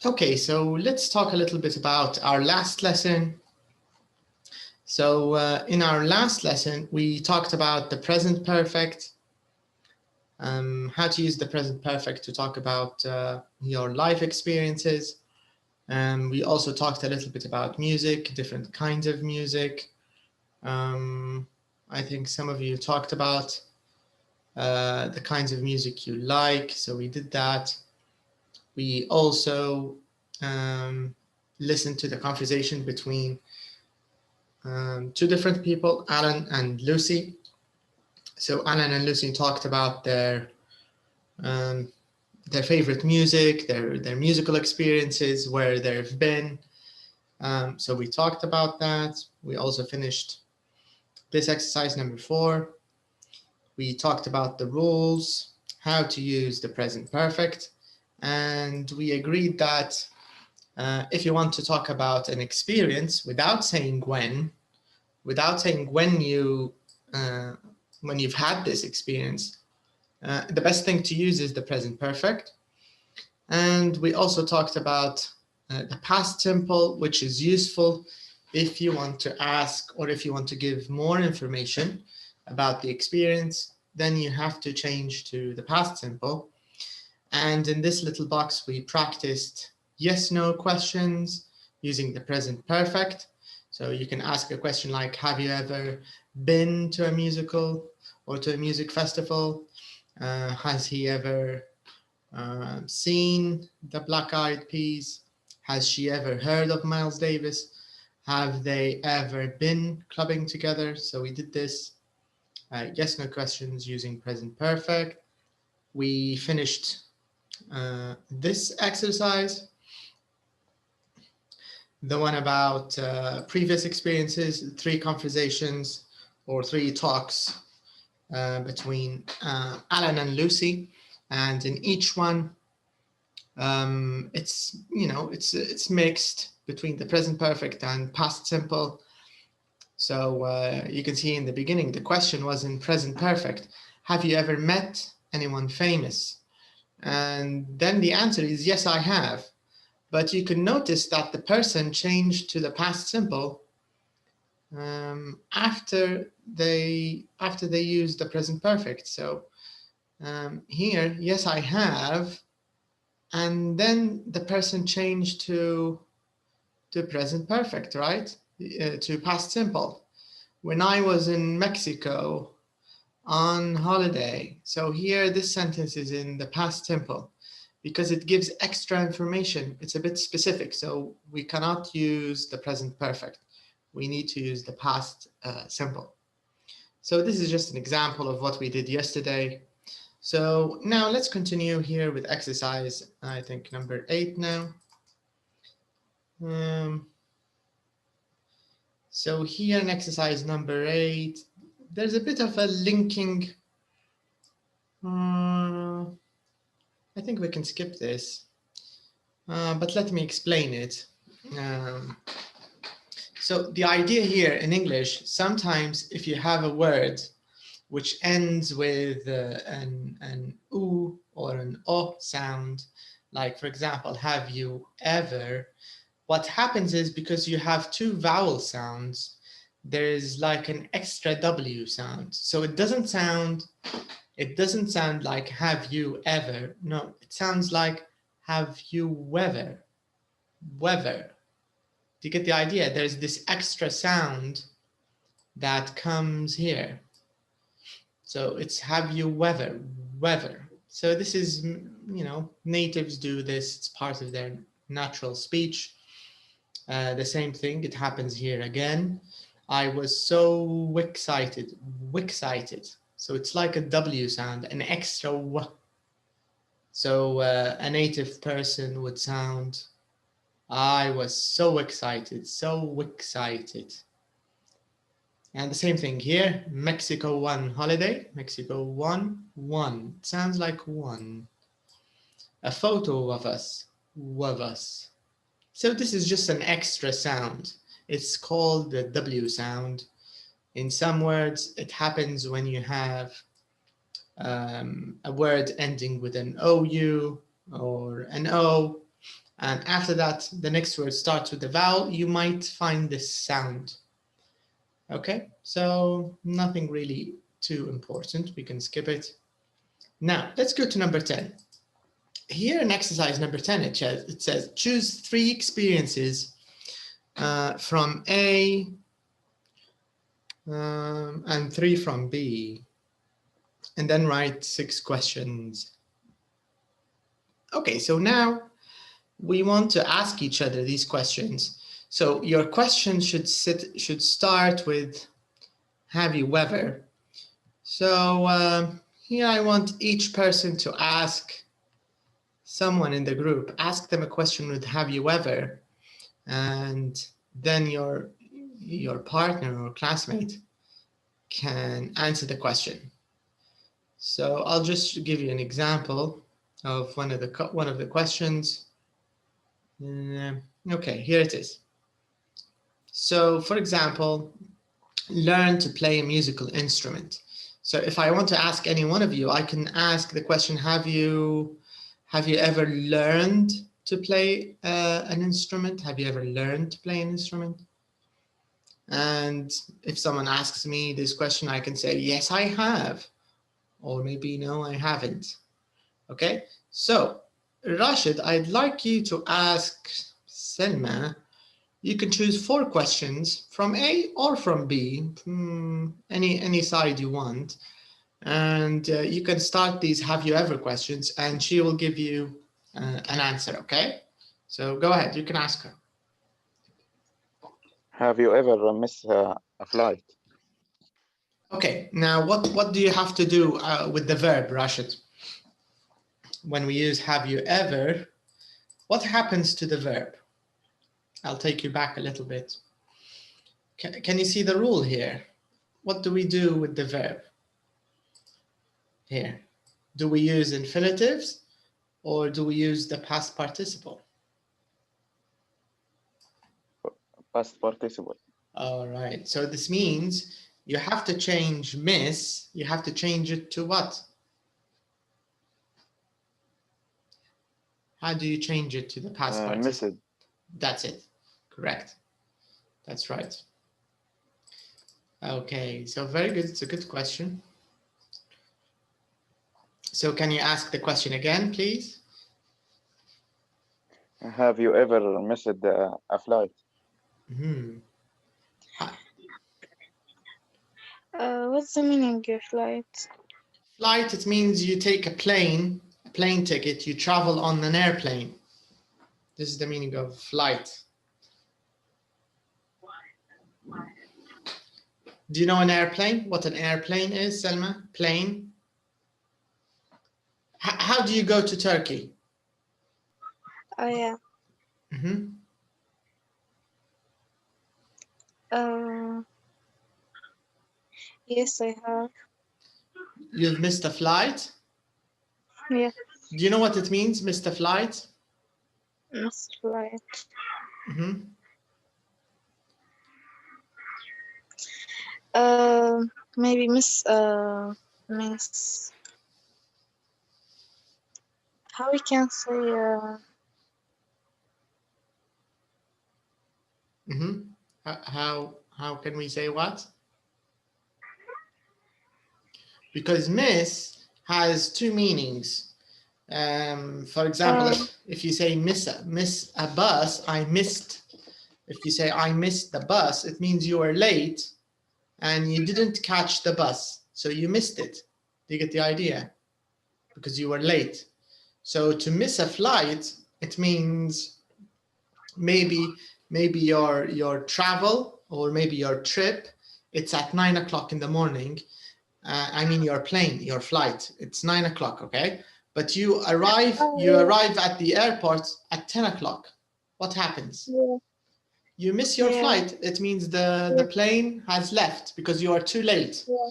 Okay, so let's talk a little bit about our last lesson. So in our last lesson, we talked about the present perfect, how to use the present perfect to talk about your life experiences. We also talked a little bit about music, different kinds of music. I think some of you talked about the kinds of music you like, so we did that. We also listened to the conversation between two different people, Alan and Lucy. So Alan and Lucy talked about their favorite music, their musical experiences, where they've been. So we talked about that. We also finished this exercise number 4. We talked about the rules, how to use the present perfect, and we agreed that if you want to talk about an experience without saying when you've had this experience, the best thing to use is the present perfect. And we also talked about the past simple, which is useful if you want to ask or if you want to give more information about the experience, then you have to change to the past simple. And in this little box, we practiced yes/no questions using the present perfect. So you can ask a question like, have you ever been to a musical or to a music festival? Has he ever seen the Black Eyed Peas? Has she ever heard of Miles Davis? Have they ever been clubbing together? So we did this yes/no questions using present perfect. We finished this exercise, the one about previous experiences, 3 conversations or 3 talks between Alan and Lucy, and in each one it's mixed between the present perfect and past simple. So you can see in the beginning the question was in present perfect, have you ever met anyone famous? And then the answer is yes, I have. But you can notice that the person changed to the past simple after they used the present perfect. So here, yes, I have, and then the person changed to present perfect, right? To past simple. When I was in Mexico on holiday. So here, this sentence is in the past simple because it gives extra information. It's a bit specific, so we cannot use the present perfect. We need to use the past simple. So this is just an example of what we did yesterday. So now let's continue here with exercise, I think number 8 now. So here in exercise number 8, there's a bit of a linking. I think we can skip this, but let me explain it. So the idea here in English, sometimes if you have a word which ends with an oo or an o sound, like for example, have you ever, what happens is because you have 2 vowel sounds, there's like an extra W sound. So it doesn't sound like have you ever. No, it sounds like have you ever. Weather. Do you get the idea? There's this extra sound that comes here. So it's have you weather. So this is, natives do this. It's part of their natural speech. The same thing, it happens here again. I was so excited. So it's like a W sound, an extra W. So a native person would sound, I was so excited. And the same thing here, Mexico one holiday, Mexico one. It sounds like one. A photo of us. So this is just an extra sound. It's called the W sound. In some words, it happens when you have a word ending with an OU or an O, And after that, the next word starts with the vowel. You might find this sound. Okay, so nothing really too important. We can skip it. Now, let's go to number 10. Here in exercise number 10, it says choose 3 experiences from A and 3 from B, and then write 6 questions. Okay, so now we want to ask each other these questions. So your question should start with, have you ever? So here I want each person to ask someone in the group, ask them a question with have you ever, and then your partner or classmate can answer the question. So I'll just give you an example of one of the questions. Okay, here it is. So for example, learn to play a musical instrument. So if I want to ask any one of you, I can ask the question, have you ever learned to play an instrument? Have you ever learned to play an instrument? And if someone asks me this question, I can say, yes, I have. Or maybe, no, I haven't. Okay, so Rashid, I'd like you to ask Selma. You can choose 4 questions from A or from B, any side you want. And you can start these have you ever questions and she will give you an answer, okay? So go ahead, you can ask her. Have you ever missed a flight? Okay, now what do you have to do with the verb, Rashid? When we use have you ever, what happens to the verb? I'll take you back a little bit. Can you see the rule here? What do we do with the verb? Here, do we use infinitives or do we use the past participle? Past participle. All right, so this means you have to change miss, you have to change it to what? How do you change it to the past participle? Missed. That's it, correct. That's right. Okay, so very good, it's a good question. So can you ask the question again, please? Have you ever missed a flight? What's the meaning of flight? Flight, it means you take a plane ticket, you travel on an airplane. This is the meaning of flight. Do you know an airplane? What an airplane is, Selma? Plane? How do you go to Turkey? Oh, yeah. Yes, I have. You've missed a flight? Yeah. Do you know what it means, missed a flight? Missed flight. Maybe miss. How we can say? How can we say what? Because miss has 2 meanings. For example, if you say miss a bus, I missed. If you say I missed the bus, it means you were late and you didn't catch the bus, so you missed it. Do you get the idea? Because you were late. So to miss a flight, it means maybe your travel or maybe your trip, it's at 9 o'clock in the morning. I mean your plane, your flight, it's 9 o'clock, okay? But you arrive at the airport at 10 o'clock. What happens? Yeah. You miss your flight. It means the plane has left because you are too late. Yeah.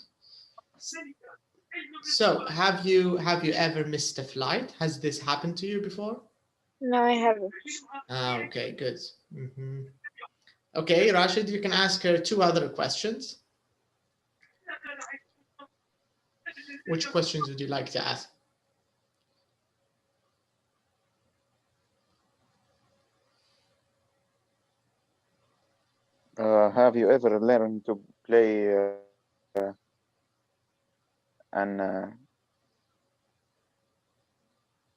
So have you ever missed a flight? Has this happened to you before? No, I haven't. Okay, good. Okay, Rashid, you can ask her 2 other questions. Which questions would you like to ask? Have you ever learned to play an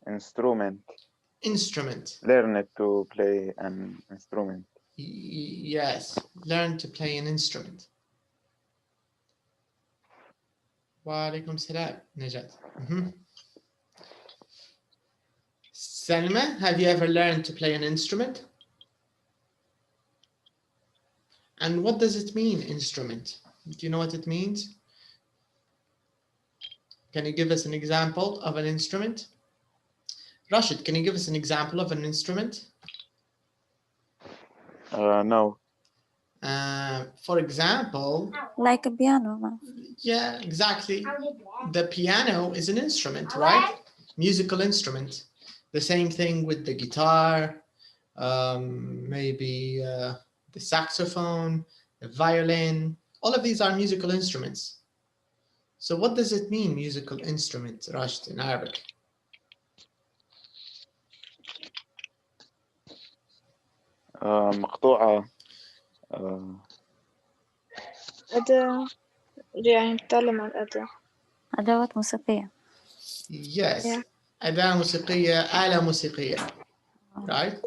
instrument? Instrument. Learn to play an instrument. Yes, learn to play an instrument. وعليكم السلام نجاة. Salma, have you ever learned to play an instrument? And what does it mean, instrument? Do you know what it means? Can you give us an example of an instrument? Rashid, can you give us an example of an instrument? No. For example, like a piano. yeah, exactly. The piano is an instrument, right? Musical instrument. The same thing with the guitar, maybe the saxophone, the violin. All of these are musical instruments. So what does it mean, musical instrument, Rashid, in Arabic? مقطوعة. أداة، يعني نتكلم عن الأداة. أدوات موسيقية. Yes. Yeah. أداة موسيقية، آلة موسيقية. Right?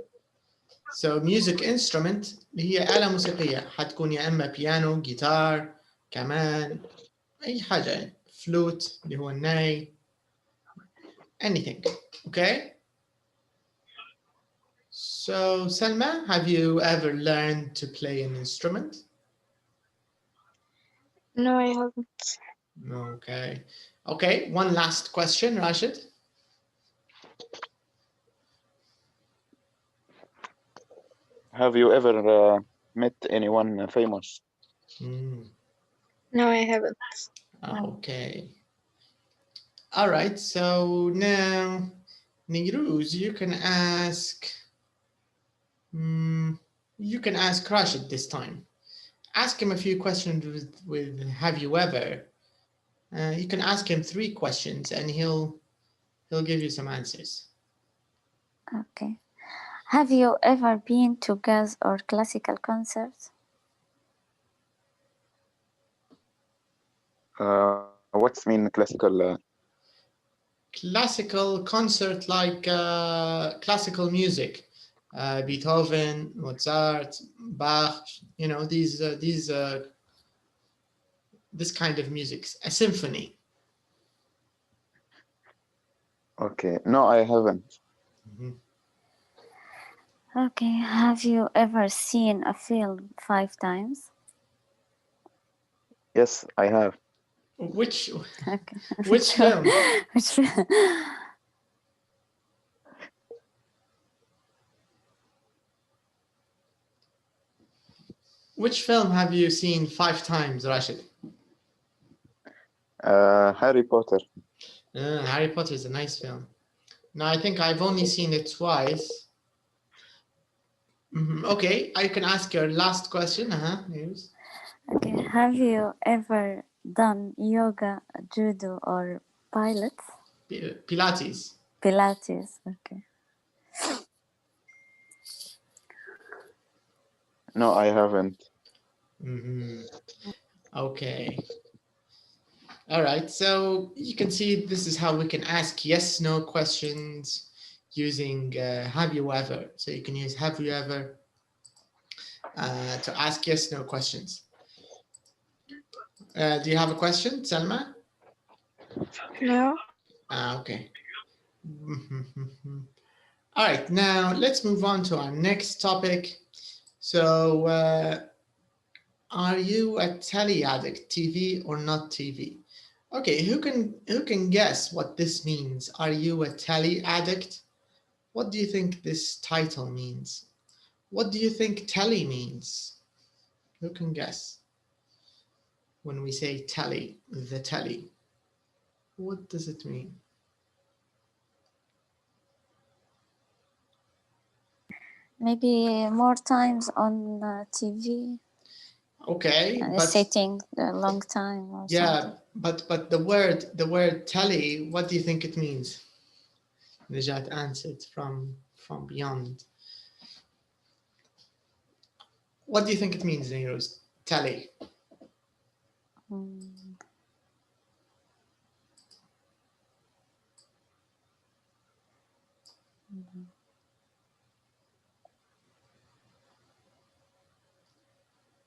So music instrument هي آلة موسيقية، حتكون يا إما بيانو، جيتار، كمان، أي حاجة يعني. flute اللي هو الناي. Anything. Okay? So Salma, have you ever learned to play an instrument? No, I haven't. Okay. Okay, one last question, Rashid. Have you ever met anyone famous? No, I haven't. Okay. All right, so now, Niruz, you can ask Rashid this time. Ask him a few questions with have you ever. You can ask him 3 questions and he'll give you some answers. Okay. Have you ever been to jazz or classical concerts? What's mean classical? Classical concert like classical music. Beethoven, Mozart, Bach, you know, this kind of music, a symphony. Okay, no, I haven't. Okay. Have you ever seen a film 5 times? Yes, I have. Which Okay. which film? Which film? Which film have you seen 5 times, Rashid? Harry Potter. Harry Potter is a nice film. No, I think I've only seen it twice. Okay, I can ask your last question. Yes. Okay. Have you ever done yoga, judo, or pilates? Pilates. Pilates. Okay. No, I haven't. Okay. All right, so you can see this is how we can ask yes/no questions using have you ever. So you can use have you ever to ask yes/no questions. Do you have a question, Salma? No. Okay. All right, now let's move on to our next topic. So are you a telly addict, TV or not TV? Okay, who can guess what this means? Are you a telly addict? What do you think this title means? What do you think telly means? Who can guess? When we say telly, the telly, what does it mean? Maybe more times on TV. Okay, And but sitting a long time or yeah, something. but the word telly, what do you think it means? Najat answered from beyond. What do you think it means, Nairoz? Tally.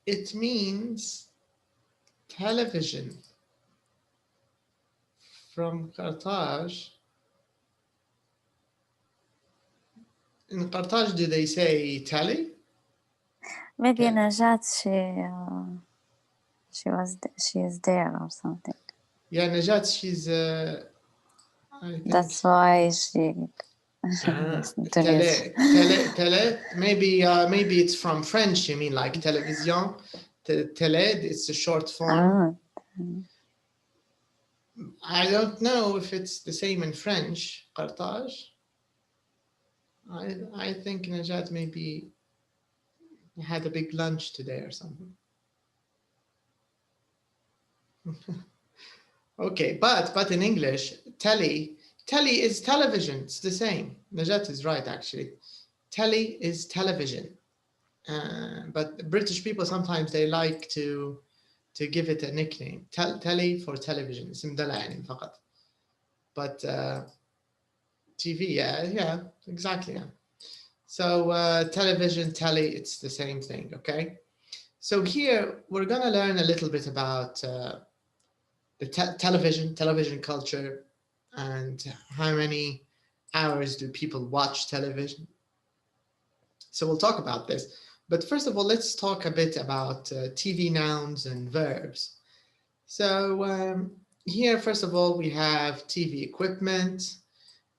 It means television. From Carthage. In Carthage, do they say tally? Maybe Okay. Najat, she is there or something. Yeah, Najat, she's I think That's why she tele. Maybe it's from French. You mean like television? Tele, it's a short form. I don't know if it's the same in French. Carthage. I think Najat maybe had a big lunch today or something. Okay, but in English, telly is television. It's the same. Najat is right, actually. Telly is television. But British people sometimes they like to give it a nickname. Telly for television. اسم دلع يعني فقط. But TV, yeah, exactly. Yeah. So television, telly, it's the same thing. Okay. So here we're gonna learn a little bit about the television culture, and how many hours do people watch television. So we'll talk about this. But first of all, let's talk a bit about TV nouns and verbs. So here, first of all, we have TV equipment,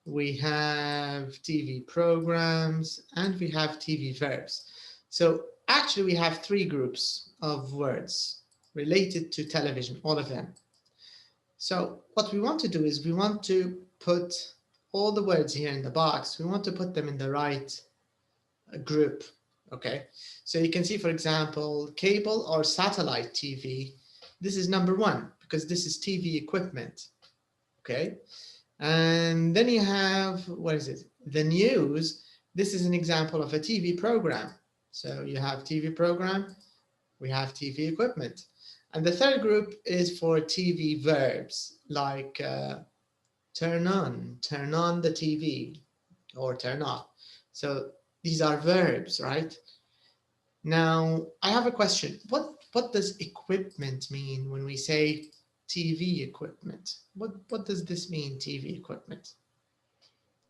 we have TV programs, and we have TV verbs. So actually, we have three groups of words related to television, all of them. So what we want to do is we want to put all the words here in the box, we want to put them in the right group, okay? So you can see, for example, cable or satellite TV. This is number one because this is TV equipment, okay? And then you have, what is it? The news. This is an example of a TV program. So you have TV program, we have TV equipment. And the third group is for TV verbs, like turn on the TV, or turn off. So these are verbs, right? Now, I have a question. What does equipment mean when we say TV equipment? What does this mean, TV equipment?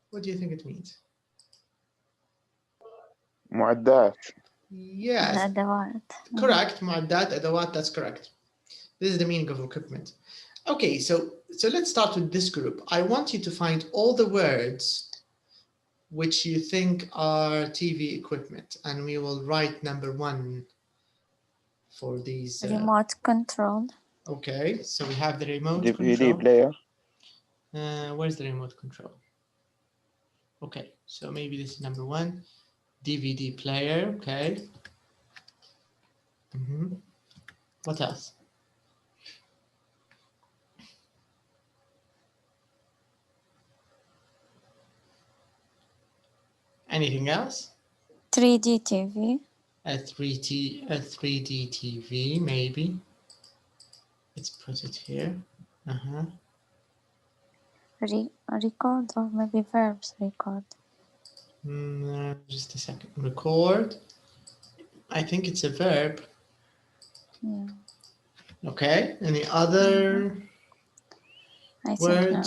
What do you think it means? معدات. Yes, الأدوات. correct. معدات, أدوات, that's correct. This is the meaning of equipment. Okay, so let's start with this group. I want you to find all the words which you think are TV equipment, and we will write number one for these. Remote control. Okay, so we have the remote DVD control. player. Where's the remote control? Okay, so maybe this is number one. DVD player, okay. What else? Anything else? 3D TV. A 3D TV, maybe. Let's put it here. Record, or maybe verbs record. Just a second. Record. I think it's a verb. Yeah. Okay. Any other I words? think no.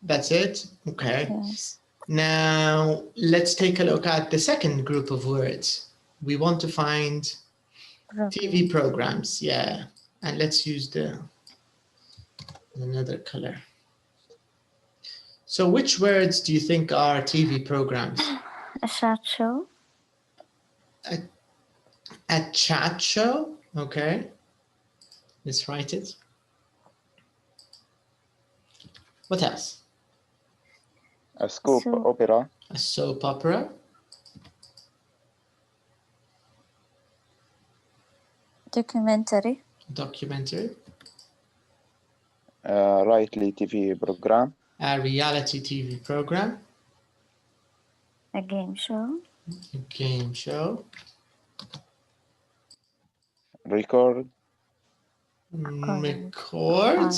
That's it? Okay. Yes. Now, let's take a look at the second group of words. We want to find TV programs. Yeah. And let's use another color. So which words do you think are TV programs? A chat show. A chat show? Okay. Let's write it. What else? A soap opera. A soap opera. Documentary. Documentary. Rightly TV program. A reality TV program. A game show. A game show. record. Record.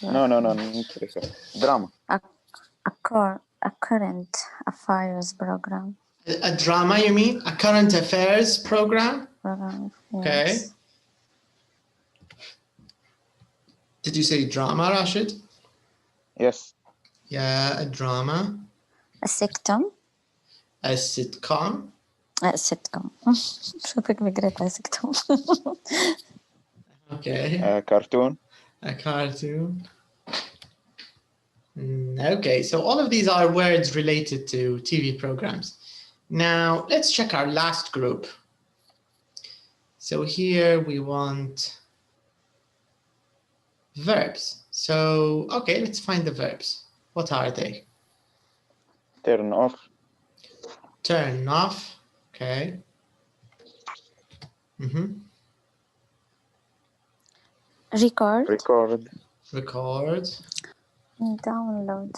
No, not record. Drama. A current affairs program. A drama, you mean? A current affairs program? Okay. Yes. Did you say drama, Rashid? Yes. Yeah, a drama. A sitcom. A sitcom. A sitcom. شوفك بقريت على sitcom. Okay. A cartoon. A cartoon. Okay, so all of these are words related to TV programs. Now, let's check our last group. So here we want verbs. So, okay, let's find the verbs. What are they? Turn off. Turn off. Okay. Record. Record. Record. Download.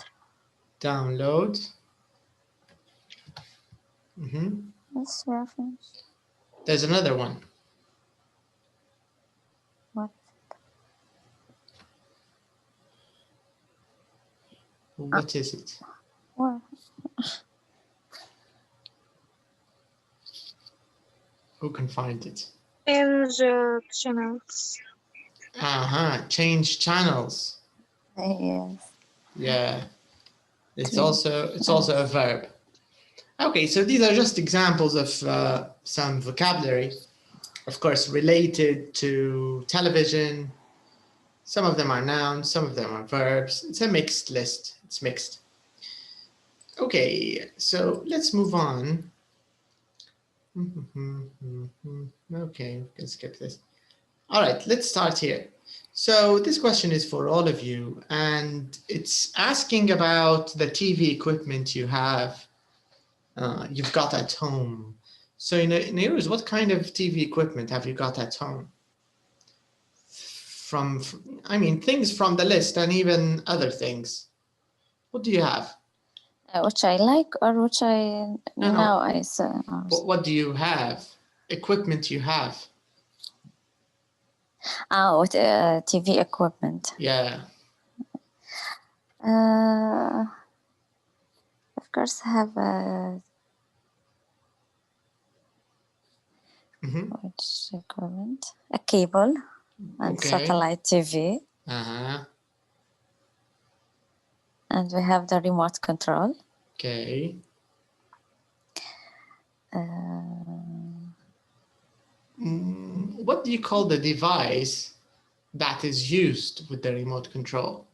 Download. Yes, we are finished. There's another one. What? What is it? What? Who can find it? Change channels. Change channels. Yes. Yeah. It's also a verb. Okay, so these are just examples of some vocabulary, of course, related to television. Some of them are nouns, some of them are verbs. It's a mixed list. It's mixed. Okay, so let's move on. Okay, let's skip this. All right, let's start here. So this question is for all of you, and it's asking about the TV equipment you have, you've got at home. So in Nairouz, what kind of TV equipment have you got at home? I mean, things from the list and even other things. What do you have? Which I like or which I now I say. What do you have? Equipment you have? With TV equipment. Yeah. Of course, I have a which equipment? A cable and satellite TV. And we have the remote control. Okay. What do you call the device that is used with the remote control?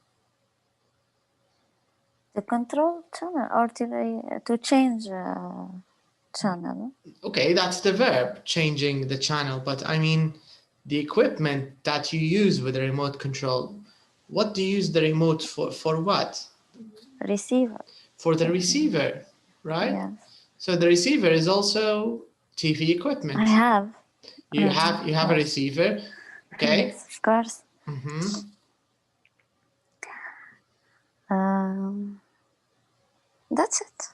The control channel or to change channel. Okay, that's the verb, changing the channel. But I mean, the equipment that you use with the remote control, what do you use the remote for? For what? Receiver. For the receiver, right? Yes. So the receiver is also TV equipment. I have. You have a receiver, okay? Yes, of course. That's it.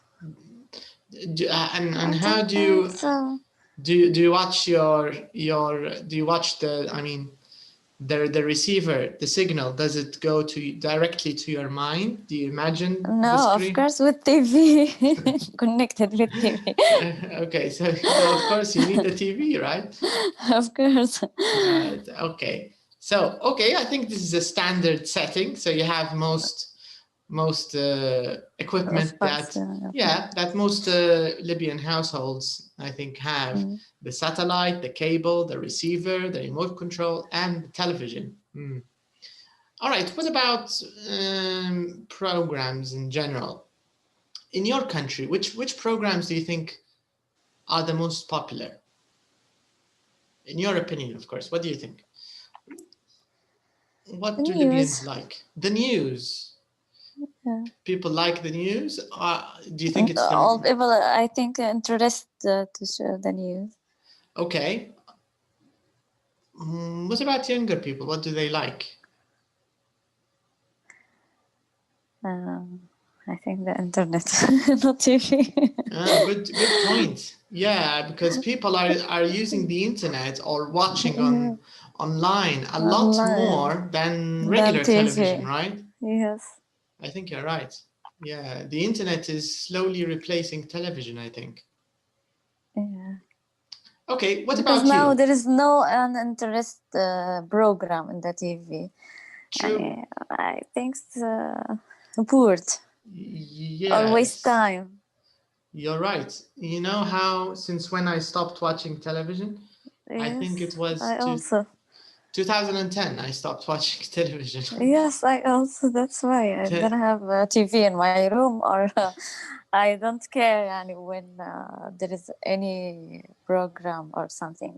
And how do you watch the receiver, the signal, does it go directly to your mind? Do you imagine? No, of course with TV. Connected with TV. Okay, so of course you need the TV, right? Of course. Okay. So I think this is a standard setting. So you have most equipment that most Libyan households, I think, have. The satellite, the cable, the receiver, the remote control, and the television. All right, what about programs in general? In your country, which programs do you think are the most popular? In your opinion, of course, what do you think? What do Libyans like? The news. Yeah. People like the news? Do you think it's all people? I think interested to show the news. Okay. What about younger people? What do they like? I think the internet, not TV. Good point. Yeah, because people are using the internet or watching online a lot more than regular television, right? Yes. I think you're right. Yeah, the internet is slowly replacing television, I think. Yeah. Okay, what Because about now you? there is no uninterest program in the TV. True. I think it's bored or waste Yes, time. you're right. You know how since when I stopped watching television? I think it Yes, was I also. 2010 I stopped watching television. Yes, I also. That's why I don't have a TV in my room, or I don't care when there is any program or something.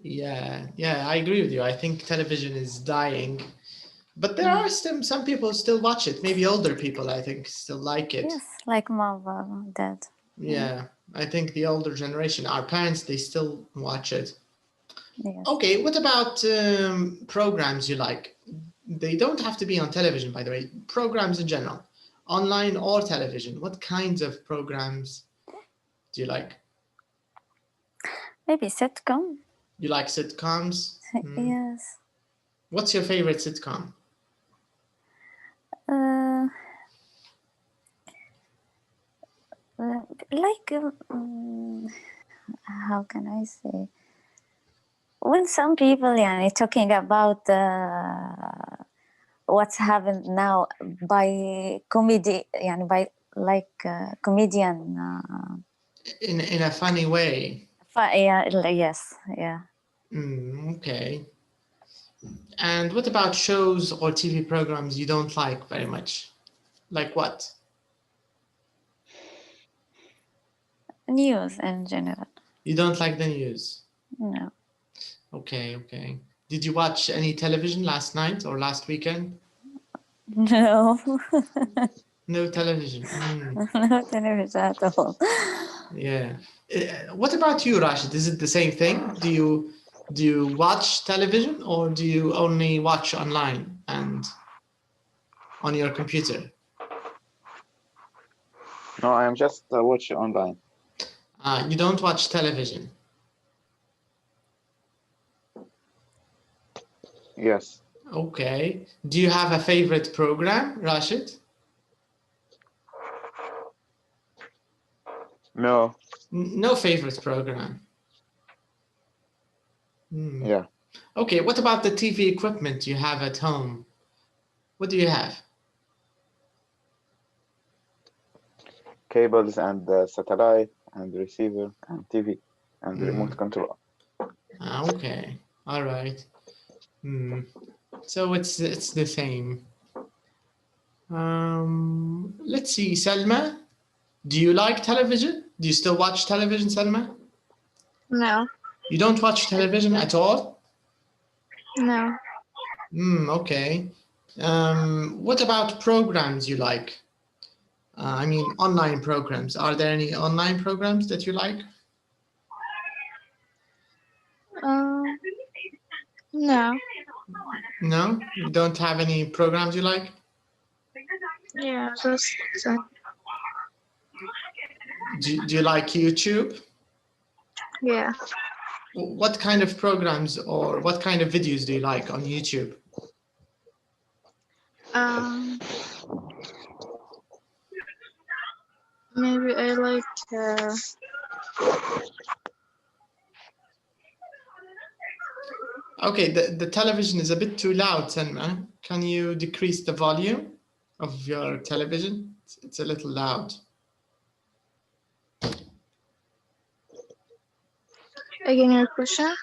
Yeah, I agree with you. I think television is dying, but there are still some people still watch it. Maybe older people, I think, still like it. Yes, like mom, dad. Yeah, I think the older generation, our parents, they still watch it. Yes. Okay, what about programs you like? They don't have to be on television, by the way. Programs in general, online or television. What kinds of programs do you like? Maybe sitcom. You like sitcoms? Yes. What's your favorite sitcom? Like how can I say? When some people talking about what's happened now by comedy, by comedian. In a funny way. Yes. Okay. And what about shows or TV programs you don't like very much? Like what? News in general. You don't like the news? No. Okay. Did you watch any television last night or last weekend? No. No television. No television at all. Yeah. What about you, Rashid? Is it the same thing? Do you watch television or do you only watch online and on your computer? No, I am just watching online. You don't watch television? Yes. Okay. Do you have a favorite program, Rashid? No. No favorite program. Yeah. Okay, what about the TV equipment you have at home? What do you have? Cables and satellite and receiver and TV and remote control. Okay, all right. So it's the same. Let's see, Selma. Do you like television? Do you still watch television, Selma? No. You don't watch television at all? No. Okay. What about programs you like? I mean, online programs. Are there any online programs that you like? No. No? You don't have any programs you like? Yeah, just Do you like YouTube? yeah. What kind of programs or what kind of videos do you like on YouTube? Maybe I like Okay, the television is a bit too loud, Selma. Can you decrease the volume of your television? It's a little loud. again your question.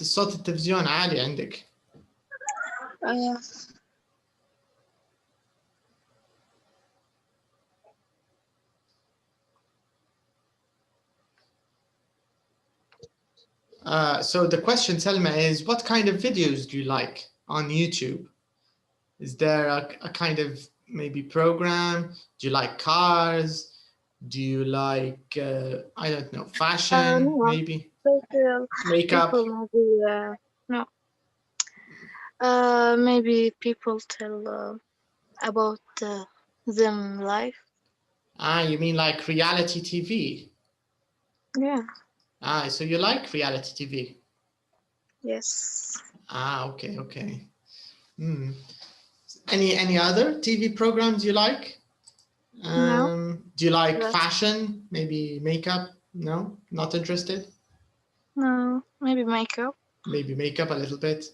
صوت التلفزيون عالي عندك. So the question, Selma, is what kind of videos do you like on YouTube? Is there a kind of maybe program? Do you like cars? Do you like, I don't know, fashion, No. maybe? Makeup? People maybe, no. Maybe people tell about them live. Ah, you mean like reality TV? Yeah. Ah, so you like reality TV? Yes. Ah, okay, okay. Any other TV programs you like? No. Do you like Yes. fashion? Maybe makeup? No, not interested? No. Maybe makeup. Maybe makeup a little bit.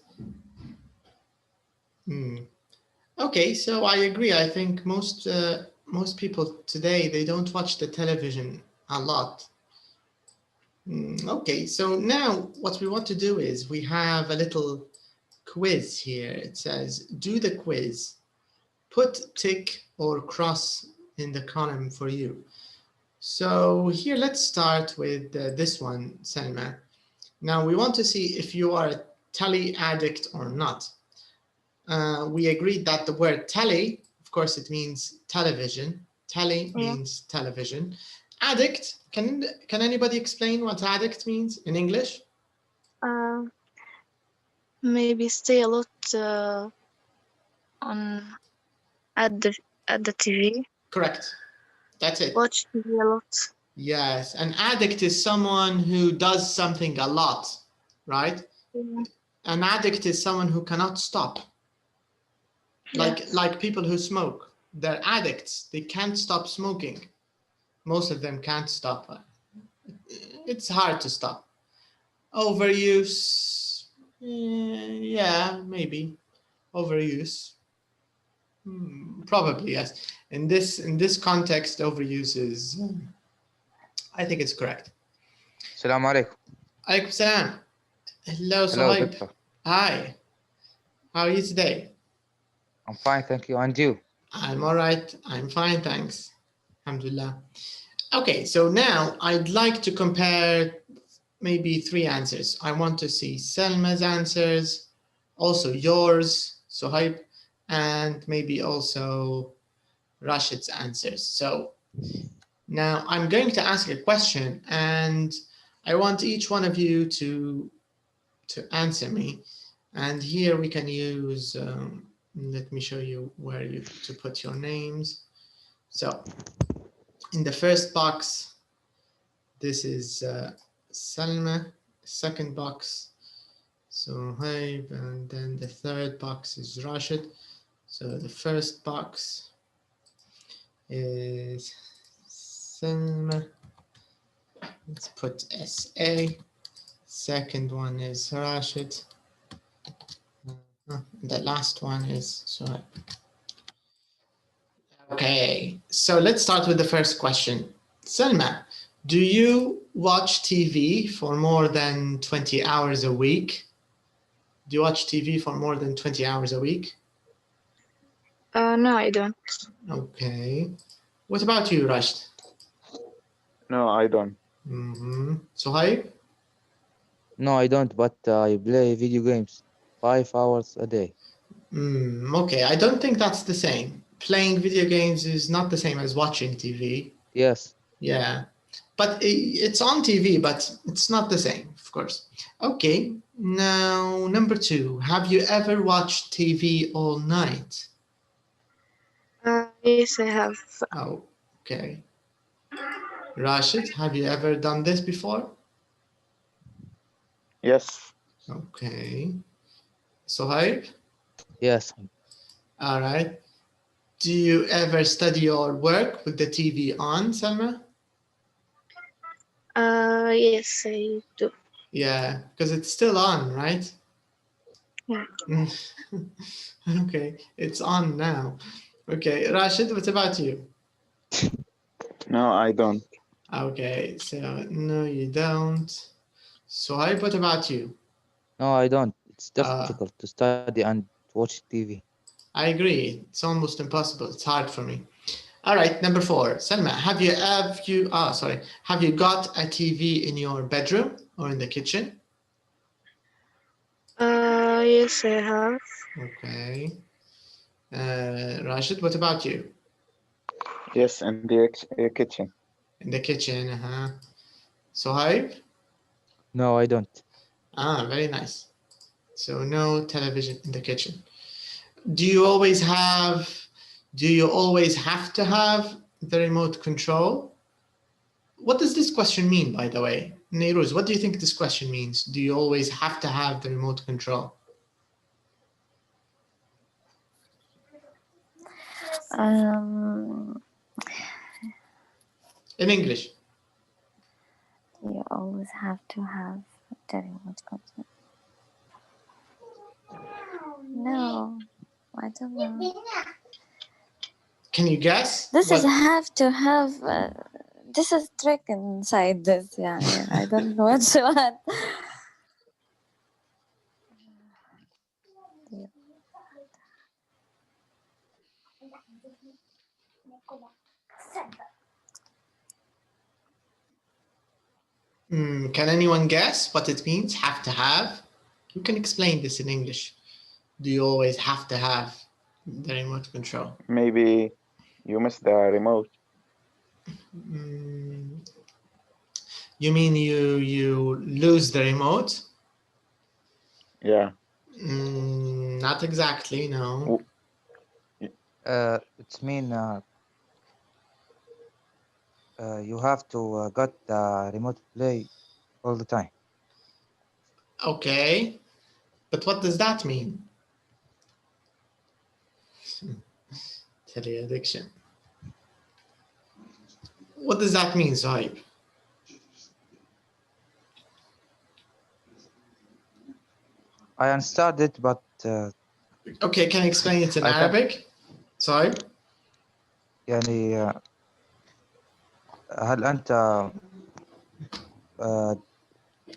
Okay, so I agree. I think most people today, they don't watch the television a lot. Okay, so now what we want to do is we have a little quiz here. It says, do the quiz. Put tick or cross in the column for you. So here, let's start with this one, Selma. Now we want to see if you are a telly addict or not. We agreed that the word telly, of course, it means television. Telly means television. Addict, can anybody explain what addict means in English? Maybe stay a lot on at the TV. Correct. That's it. Watch TV a lot. Yes, an addict is someone who does something a lot, right? Yeah. An addict is someone who cannot stop. Like people who smoke, they're addicts. They can't stop smoking. Most of them can't stop. It's hard to stop. Overuse, yeah, maybe. Overuse, probably yes. In this context, overuse is, I think it's correct. Assalamu alaikum. Alaikum salam. Hello, Hello, Suhaib. Victor. Hi. How are you today? I'm fine, thank you. And you? I'm all right. I'm fine, thanks. Alhamdulillah. Okay, so now I'd like to compare maybe 3 answers. I want to see Selma's answers, also yours, Suhaib, and maybe also Rashid's answers. So now I'm going to ask a question, and I want each one of you to answer me. And here we can use, let me show you where you to put your names. So in the first box, this is Salma. Second box, Suhaib, and then the third box is Rashid. So the first box is Salma. Let's put SA. Second one is Rashid. The last one is Suhaib. Okay, so let's start with the first question. Selma, do you watch TV for more than 20 hours a week? Do you watch TV for more than 20 hours a week? No, I don't. Okay. What about you, Rashid? No, I don't. Suhaib? No, I don't, but I play video games 5 hours a day. Okay, I don't think that's the same. Playing video games is not the same as watching TV. Yes. Yeah, but it's on TV, but it's not the same, of course. Okay, now number 2. Have you ever watched TV all night? Yes, I have. Oh, okay. Rashid, have you ever done this before? Yes. Okay. Suhaib? Yes. All right. Do you ever study or work with the TV on, Selma? Yes, I do. Yeah, because it's still on, right? Yeah. Okay, it's on now. Okay, Rashid, what about you? No, I don't. Okay, so no, you don't. Suhaib, what about you? No, I don't. It's difficult to study and watch TV. I agree. It's almost impossible. It's hard for me. All right, number 4. Selma, have you got a TV in your bedroom or in the kitchen? Yes, I have. Okay. Rashid, what about you? Yes, in the kitchen. In the kitchen, Suhaib? No, I don't. Very nice. So no television in the kitchen. Do you Do you always have to have the remote control? What does this question mean, by the way? Neyrouz, what do you think this question means? Do you always have to have the remote control? In English. You always have to have the remote control. No, I don't know. Can you guess? This is have to have. This is trick inside this. Yeah, I don't know what's what. Can anyone guess what it means? Have to have? You can explain this in English. Do you always have to have the remote control? Maybe you miss the remote. You mean you lose the remote? Yeah. Not exactly, no. It's mean you have to get the remote play all the time. Okay, but what does that mean? Tele-addiction. What does that mean, Suhaib? I understand it, but Okay, can you explain it in Arabic? Sorry. يعني هل أنت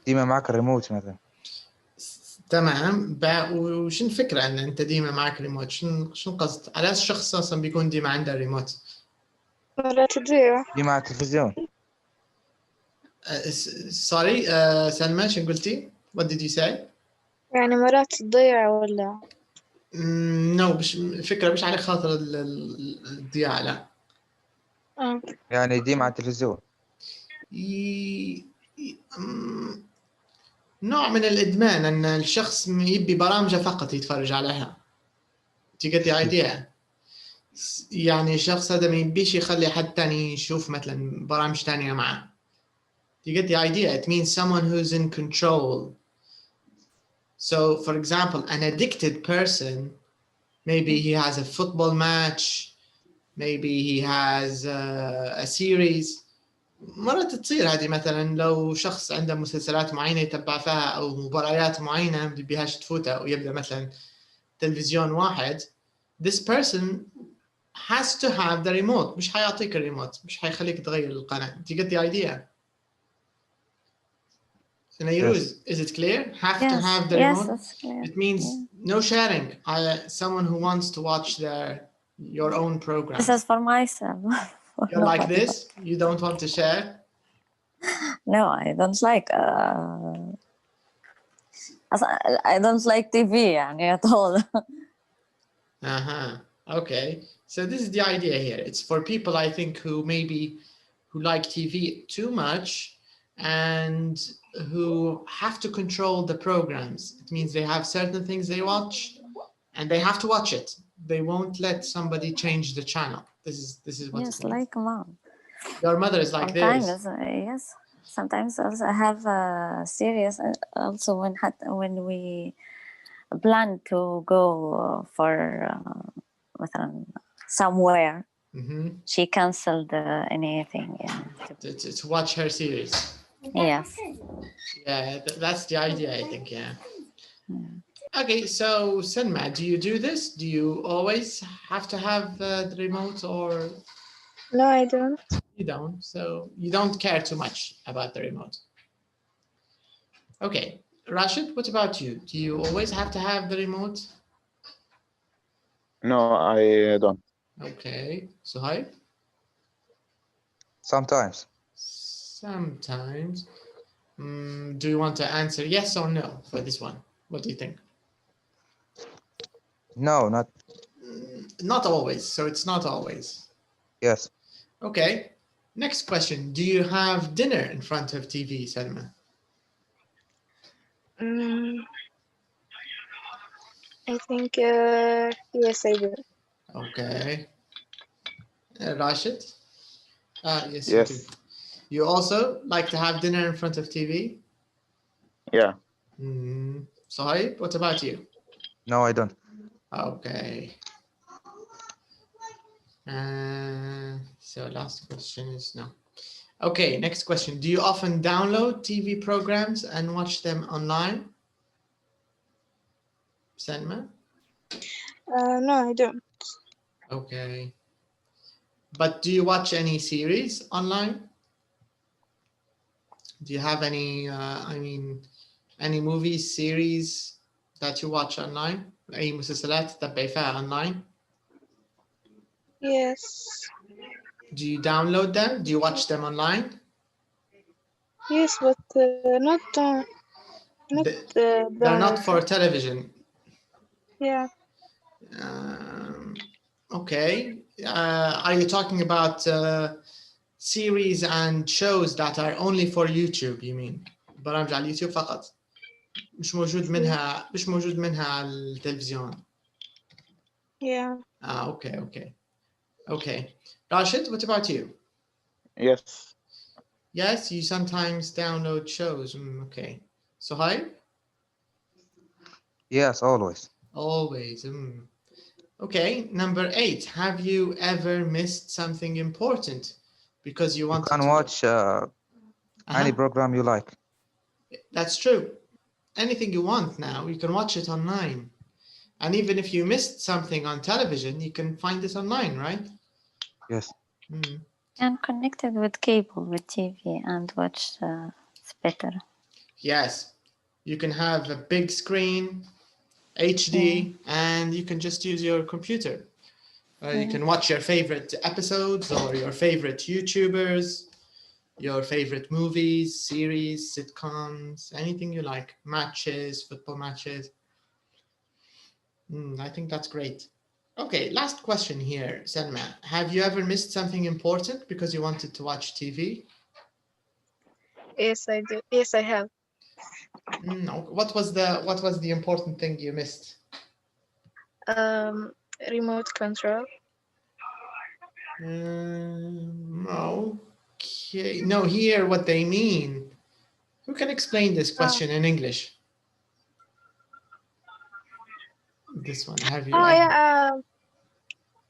ديما معك الريموت مثلا؟ تمام. وشو الفكرة ان انت ديما معك ريموت؟ شو القصد؟ على الشخص اصلا بيكون ديما عنده ريموت؟ مرات تضيع. ديما على التلفزيون. سوري سلمى شو قلتي؟ What did you say? يعني مرات تضيع ولا؟ نو الفكرة مش على خاطر الضياع لا. يعني ديما على التلفزيون. نوع من الإدمان أن الشخص يبي برامجه فقط يتفرج عليها. Do you get the idea? يعني الشخص هذا ما يبيش يخلي حد تاني يشوف مثلا برامج تانية معه. Do you get the idea? It means someone who's in control. So, for example, an addicted person, maybe he has a football match, maybe he has a series. مرات تصير هذه مثلا لو شخص عنده مسلسلات معينة يتبع فيها أو مباريات معينة ما بيهاش تفوتها ويبدأ مثلا تلفزيون واحد. This person has to have the remote. مش حيعطيك الريموت، مش حيخليك تغير القناة. Do you get the idea? Neyrouz, is it clear? Have to have the remote? Yes, clear. It means no sharing. Someone who wants to watch your own program. This is for myself. You're like this? You don't want to share? No, I don't like. I don't like TV يعني at all. Okay. So this is the idea here. It's for people I think who like TV too much and who have to control the programs. It means they have certain things they watch and they have to watch it. They won't let somebody change the channel. This is what yes, it means. like mom. Your mother is like sometimes, this. Yes. Sometimes also I have a series also when we plan to go for مثلا somewhere. She canceled anything. Yeah. To watch her series. Yes. Yeah, that's the idea, I think. Yeah. Okay, so Selma, do you do this? Do you always have to have the remote or? No, I don't. You don't, so you don't care too much about the remote. Okay, Rashid, what about you? Do you always have to have the remote? No, I don't. Okay, Suhaib? Sometimes. Sometimes. Do you want to answer yes or no for this one? What do you think? No, not always, so it's not always. Yes. Okay, next question. Do you have dinner in front of TV, Selma? I think yes, I do. Okay. Rashid? Yes, you Yes. do. You also like to have dinner in front of TV? Yeah. Suhaib, what about you? No, I don't. Okay. So last question is no. Okay, next question. Do you often download TV programs and watch them online? Selma? No, I don't. Okay. But do you watch any series online? Do you have any, any movies, series that you watch online? أي مسلسلات تتبعي فيها online? Yes. Do you download them? Do you watch them online? Yes, but not They're not for television. Yeah. Okay. Are you talking about series and shows that are only for YouTube, you mean? برامج على اليوتيوب فقط. مش موجود منها على التلفزيون. Yeah. Okay. Rashid, what about you? Yes. Yes, you sometimes download shows. Okay. Suhaib? Yes, always. Always. Okay, number 8. Have you ever missed something important because you You wanted can to watch any program you like. That's true. Anything you want now, you can watch it online. And even if you missed something on television, you can find it online, right? Yes. And connected with cable, with TV, and watch it's better. Yes. You can have a big screen, HD, and you can just use your computer. You can watch your favorite episodes or your favorite YouTubers, your favorite movies, series, sitcoms, anything you like, matches, football matches. I think that's great. Okay, last question here, Selma. Have you ever missed something important because you wanted to watch TV? Yes, I do. Yes, I have. No. What was the important thing you missed? Remote control. Okay. No, here what they mean. Who can explain this question in English? This one. Have you? Yeah.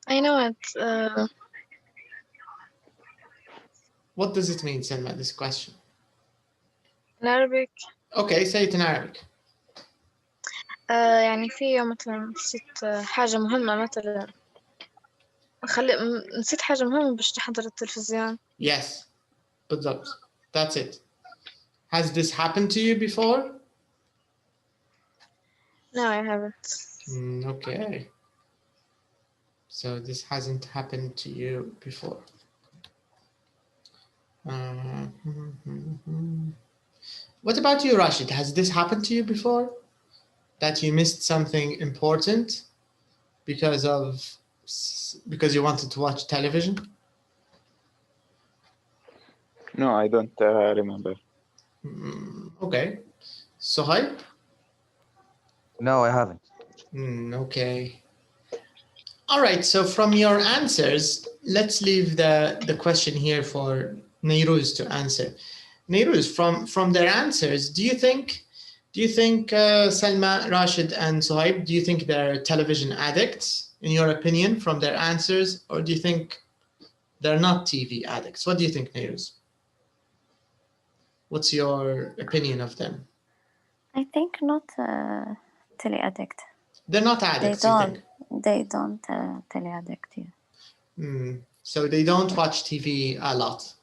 I know it. What does it mean, Selma, this question? In Arabic. Okay, say it in Arabic. يعني في يوم مثلا نسيت حاجة مهمة مثلا نسيت حاجة مهمة باش تحضر التلفزيون. Yes, بالضبط. That's it. Has this happened to you before? No, I haven't. Okay. So this hasn't happened to you before. What about you, Rashid? Has this happened to you before? That you missed something important because you wanted to watch television? No, I don't remember. Okay. Suhaib? No, I haven't. Okay. All right, so from your answers, let's leave the question here for Neiruz to answer. Neiruz, from their answers, do you think Selma, Rashid, and Suhaib, do you think they're television addicts, in your opinion, from their answers, or do you think they're not TV addicts? What do you think, Neiruz? What's your opinion of them? I think not tele-addict. They're not addicts, They don't tele-addict you. So they don't watch TV a lot?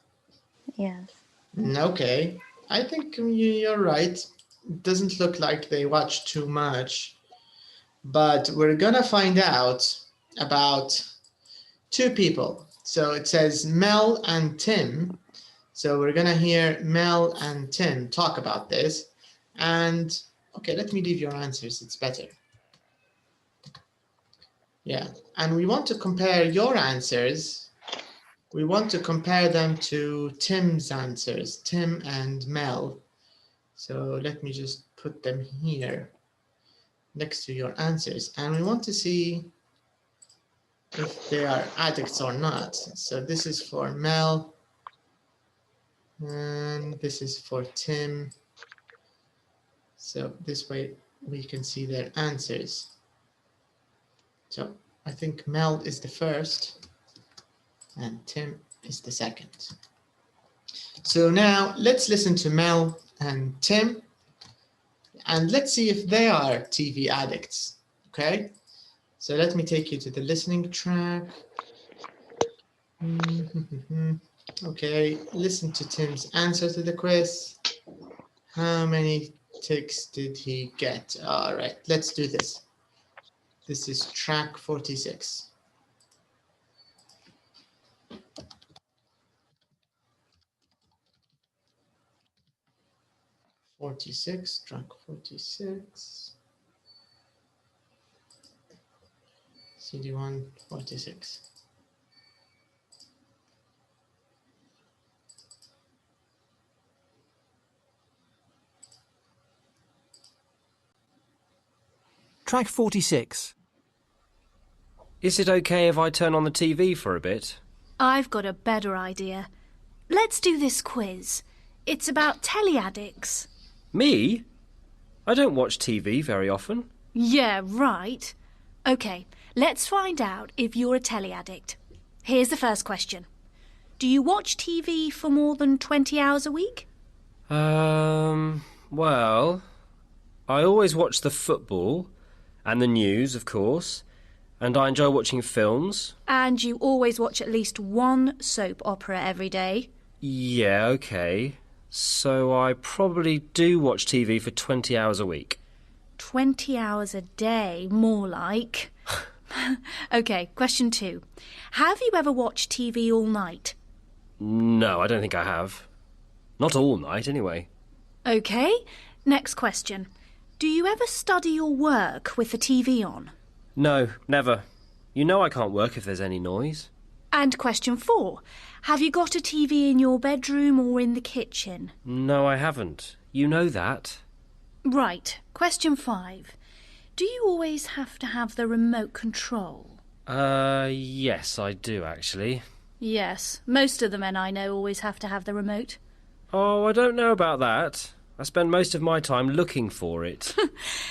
Yes. Okay. I think you're right. It doesn't look like they watch too much. But we're gonna find out about 2 people. So it says Mel and Tim. So we're gonna hear Mel and Tim talk about this. And okay, let me leave your answers, it's better. Yeah, and we want to compare your answers. We want to compare them to Tim's answers, Tim and Mel. So let me just put them here next to your answers. And we want to see if they are addicts or not. So this is for Mel, and this is for Tim. So this way we can see their answers. So I think Mel is the first and Tim is the second. So now let's listen to Mel and Tim and let's see if they are TV addicts, okay? So let me take you to the listening track. Okay, listen to Tim's answer to the quiz. How many ticks did he get? All right, let's do this. This is track 46. Track 46. CD1 46. Track 46. Is it okay if I turn on the TV for a bit? I've got a better idea. Let's do this quiz. It's about telly addicts. Me? I don't watch TV very often. Yeah, right. OK, let's find out if you're a telly addict. Here's the first question. Do you watch TV for more than 20 hours a week? Well, I always watch the football and the news, of course, and I enjoy watching films. And you always watch at least one soap opera every day? Yeah, OK. So I probably do watch TV for 20 hours a week. 20 hours a day, more like. OK, question 2. Have you ever watched TV all night? No, I don't think I have. Not all night, anyway. OK, next question. Do you ever study or work with the TV on? No, never. You know I can't work if there's any noise. And question 4. Have you got a TV in your bedroom or in the kitchen? No, I haven't. You know that. Right. Question 5. Do you always have to have the remote control? Yes, I do, actually. Yes. Most of the men I know always have to have the remote. Oh, I don't know about that. I spend most of my time looking for it.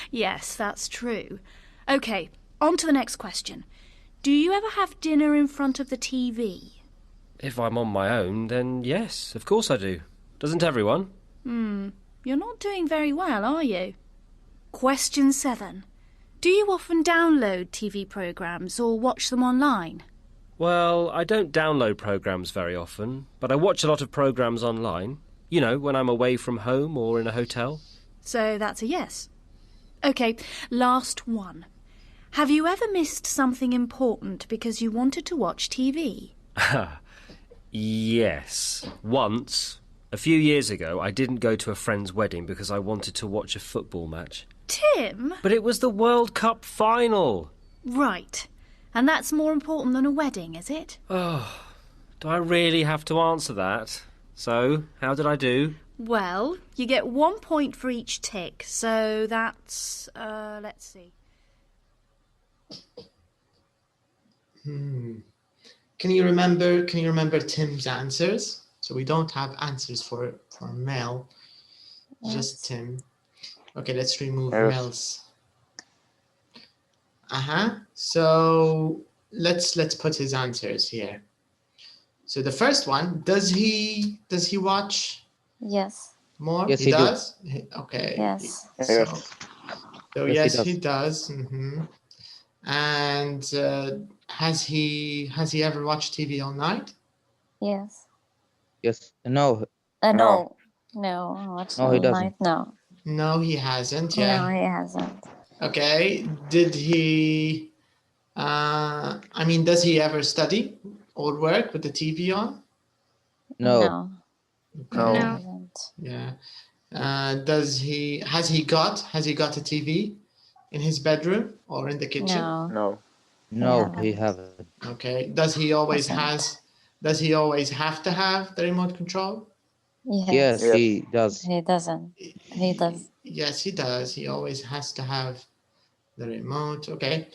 Yes, that's true. OK, on to the next question. Do you ever have dinner in front of the TV? If I'm on my own, then yes, of course I do. Doesn't everyone? You're not doing very well, are you? Question 7. Do you often download TV programmes or watch them online? Well, I don't download programmes very often, but I watch a lot of programmes online. You know, when I'm away from home or in a hotel. So that's a yes. OK, last one. Have you ever missed something important because you wanted to watch TV? Yes. Once, a few years ago, I didn't go to a friend's wedding because I wanted to watch a football match. Tim? But it was the World Cup final. Right. And that's more important than a wedding, is it? Oh, do I really have to answer that? So, how did I do? Well, you get 1 point for each tick, so that's, let's see. Can you remember Tim's answers? So we don't have answers for Mel, just Tim. Okay, let's remove Mel's. So let's put his answers here. So the first one, does he watch? Yes. More? Yes, he he does? Okay. Yes. So yes, he does. And has he ever watched TV all night? Yes. Yes. No. No. No, he doesn't. No. No, he hasn't. Yeah. No, he hasn't. Okay. Did he? Does he ever study or work with the TV on? No. Okay. No. Yeah. Has he got a TV in his bedroom or in the kitchen? No. No, he haven't. Okay. Does he always Hasn't. have to have the remote control? Yes, he does. He doesn't. He does. Yes, he does. He always has to have the remote. Okay.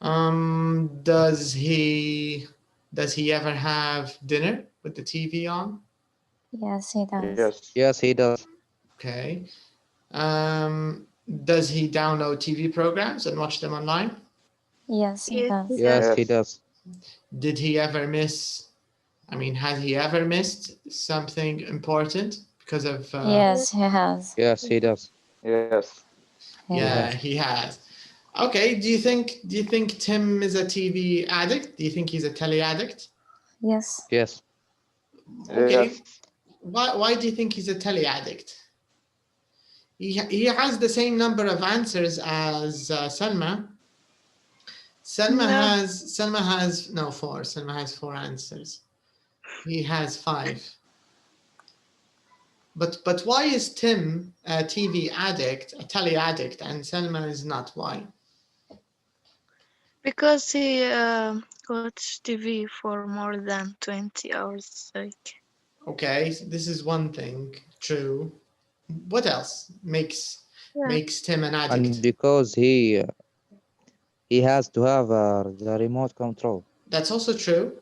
Does he ever have dinner with the TV on? Yes, he does. Yes. Yes, he does. Okay. Does he download TV programs and watch them online? Yes, he Yes, does. he Yes, does. he does. Did he ever miss, I mean, has he ever missed something important because of Yes, he has. Yes, he does. Yes. yeah, has. he has. Okay, do you think Tim is a TV addict? Do you think he's a telly addict? Yes. Yes. Okay. Yes. Why do you think he's a telly addict? He has the same number of answers as Selma. Selma No. has no 4. Selma has 4 answers. He has 5. But why is Tim a TV addict, a telly addict, and Selma is not? Why? Because he watch TV for more than 20 hours a week. Okay, so this is one thing. True. What else makes Tim an addict? And because he has to have the remote control. That's also true.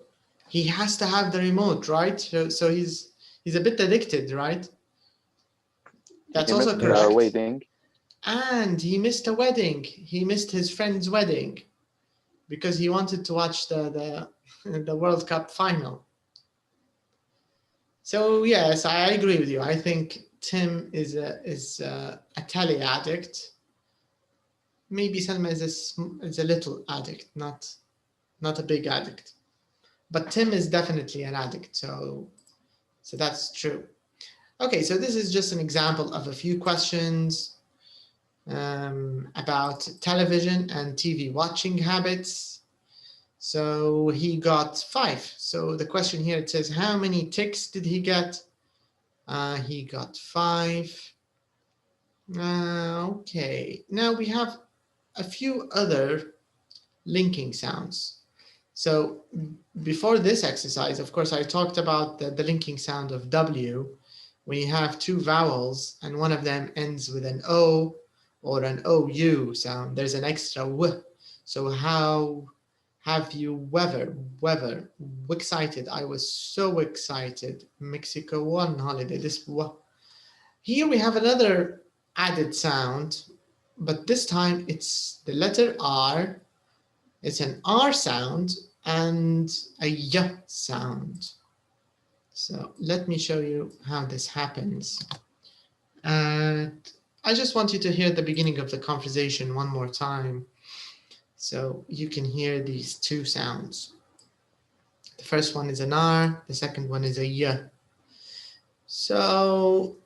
He has to have the remote, right? So he's a bit addicted, right? That's He also missed correct. the wedding. And he missed a wedding. He missed his friend's wedding because he wanted to watch the World Cup final. So yes, I agree with you. I think Tim is a telly addict. Maybe Selma is a little addict, not a big addict. But Tim is definitely an addict. So that's true. Okay, so this is just an example of a few questions about television and TV watching habits. So he got 5. So the question here, it says, how many ticks did he get? He got 5. Okay, now we have a few other linking sounds. So before this exercise, of course, I talked about the linking sound of W. When you have 2 vowels and one of them ends with an O or an OU sound, there's an extra W. So how have you ever excited? I was so excited. Mexico won holiday. This W. Here we have another added sound, but this time it's the letter R. It's an R sound and a Y sound. So let me show you how this happens. And I just want you to hear the beginning of the conversation one more time so you can hear these 2 sounds. The first one is an R, the second one is a Y. So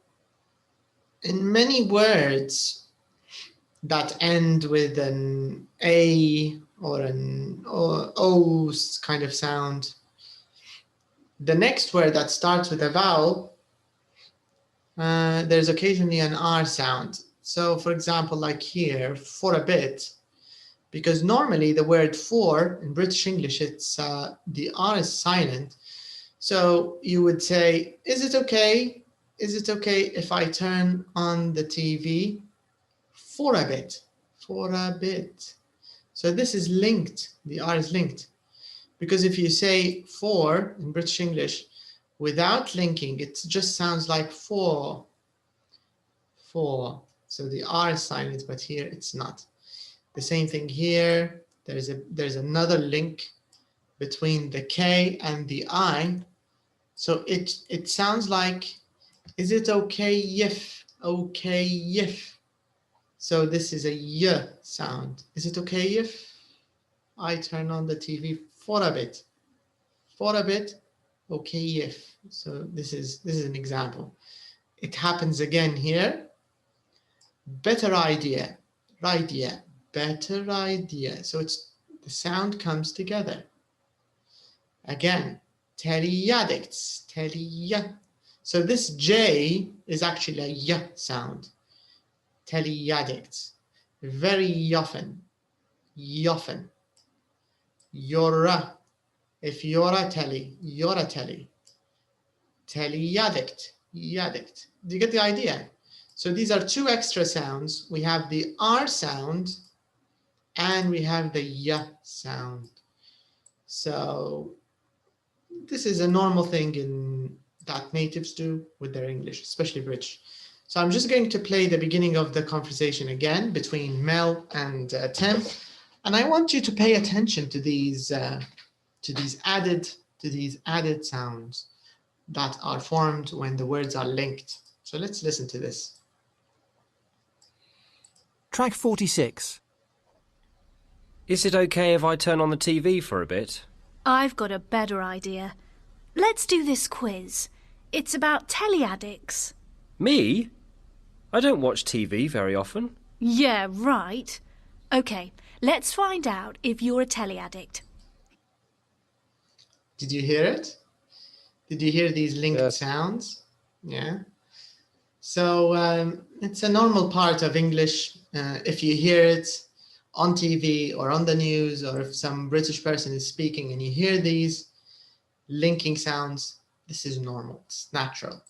in many words that end with an A or an O kind of sound, the next word that starts with a vowel, there's occasionally an R sound. So for example, like here, for a bit, because normally the word for in British English, it's the R is silent. So you would say, is it okay? Is it okay if I turn on the TV for a bit? For a bit. So this is linked. The R is linked. Because if you say for in British English without linking, it just sounds like for. So the R is silent, but here it's not. The same thing here. There's another link between the K and the I. So it sounds like, is it okay if? Okay if. So this is a Y sound. Is it okay if I turn on the TV for a bit? For a bit, okay if. So this is an example. It happens again here. Better idea, better idea. So it's the sound comes together. Again, telly addicts, telly. So this J is actually a Y sound. Telly addicts. Very often. Often. You're a. If you're a telly, you're a telly. Telly addict. Addict. Do you get the idea? So these are 2 extra sounds. We have the R sound and we have the y sound. So this is a normal thing that natives do with their English, especially British. So I'm just going to play the beginning of the conversation again between Mel and Tim, and I want you to pay attention to these added sounds that are formed when the words are linked. So let's listen to this. Track 46. Is it okay if I turn on the TV for a bit? I've got a better idea. Let's do this quiz. It's about telly addicts. Me? I don't watch TV very often. Yeah, right. OK, let's find out if you're a telly addict. Did you hear it? Did you hear these linked Yes. sounds? Yeah. So it's a normal part of English. If you hear it on TV or on the news, or if some British person is speaking and you hear these linking sounds, this is normal. It's natural.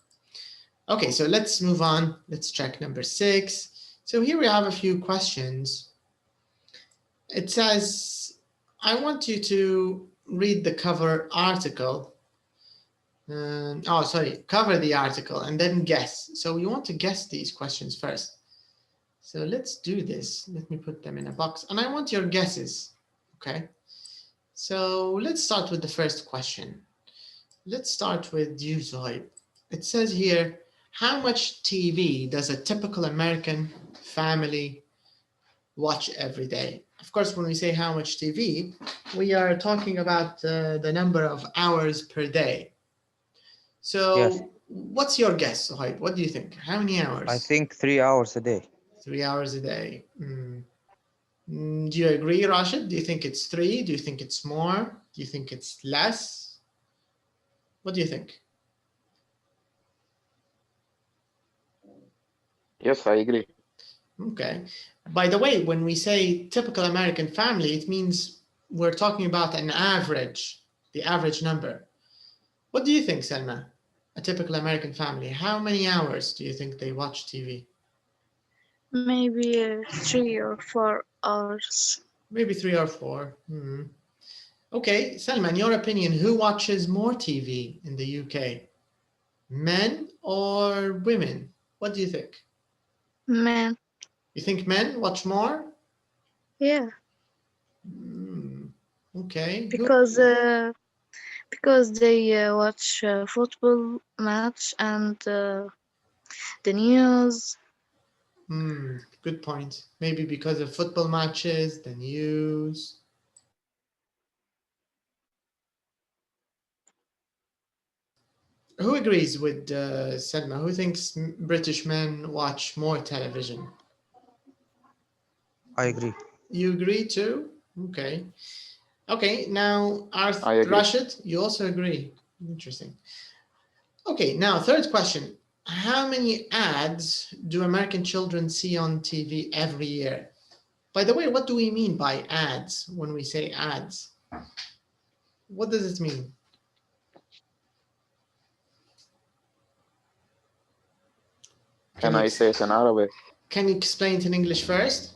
Okay, so let's move on. Let's check number 6. So here we have a few questions. It says, I want you to read the cover article. Cover the article and then guess. So we want to guess these questions first. So let's do this. Let me put them in a box and I want your guesses. Okay. So let's start with the first question. Let's start with you, Zohaib. It says here, how much TV does a typical American family watch every day? Of course, when we say how much TV, we are talking about the number of hours per day. So Yes. what's your guess, Zohaib? What do you think? How many hours? I think 3 hours a day. 3 hours a day. Do you agree, Rashid? Do you think it's 3? Do you think it's more? Do you think it's less? What do you think? Yes, I agree. Okay. By the way, when we say typical American family, it means we're talking about an average, the average number. What do you think, Selma? A typical American family, how many hours do you think they watch TV? Maybe 3 or 4 hours. Maybe 3 or 4. Okay, Selma, in your opinion, who watches more TV in the UK? Men or women? What do you think? Men. You think men watch more? Yeah, Okay. because they watch football match and the news. Good point. Maybe because of football matches, the news. Who agrees with Selma? Who thinks British men watch more television? I agree. You agree too? Okay. Okay, now I agree. Rashid, you also agree. Interesting. Okay, now third question. How many ads do American children see on TV every year? By the way, what do we mean by ads when we say ads? What does it mean? Can I say it in Arabic? Can you explain it in English first?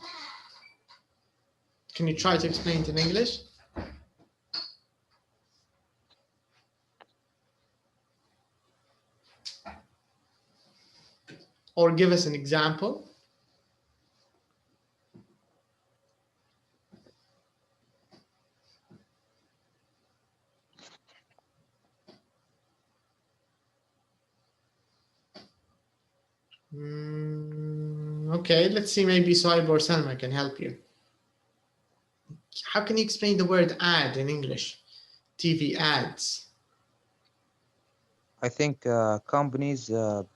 Can you try to explain it in English? Or give us an example. Okay, let's see, maybe Sohaib or Salma can help you. How can you explain the word ad in English? TV ads. I think companies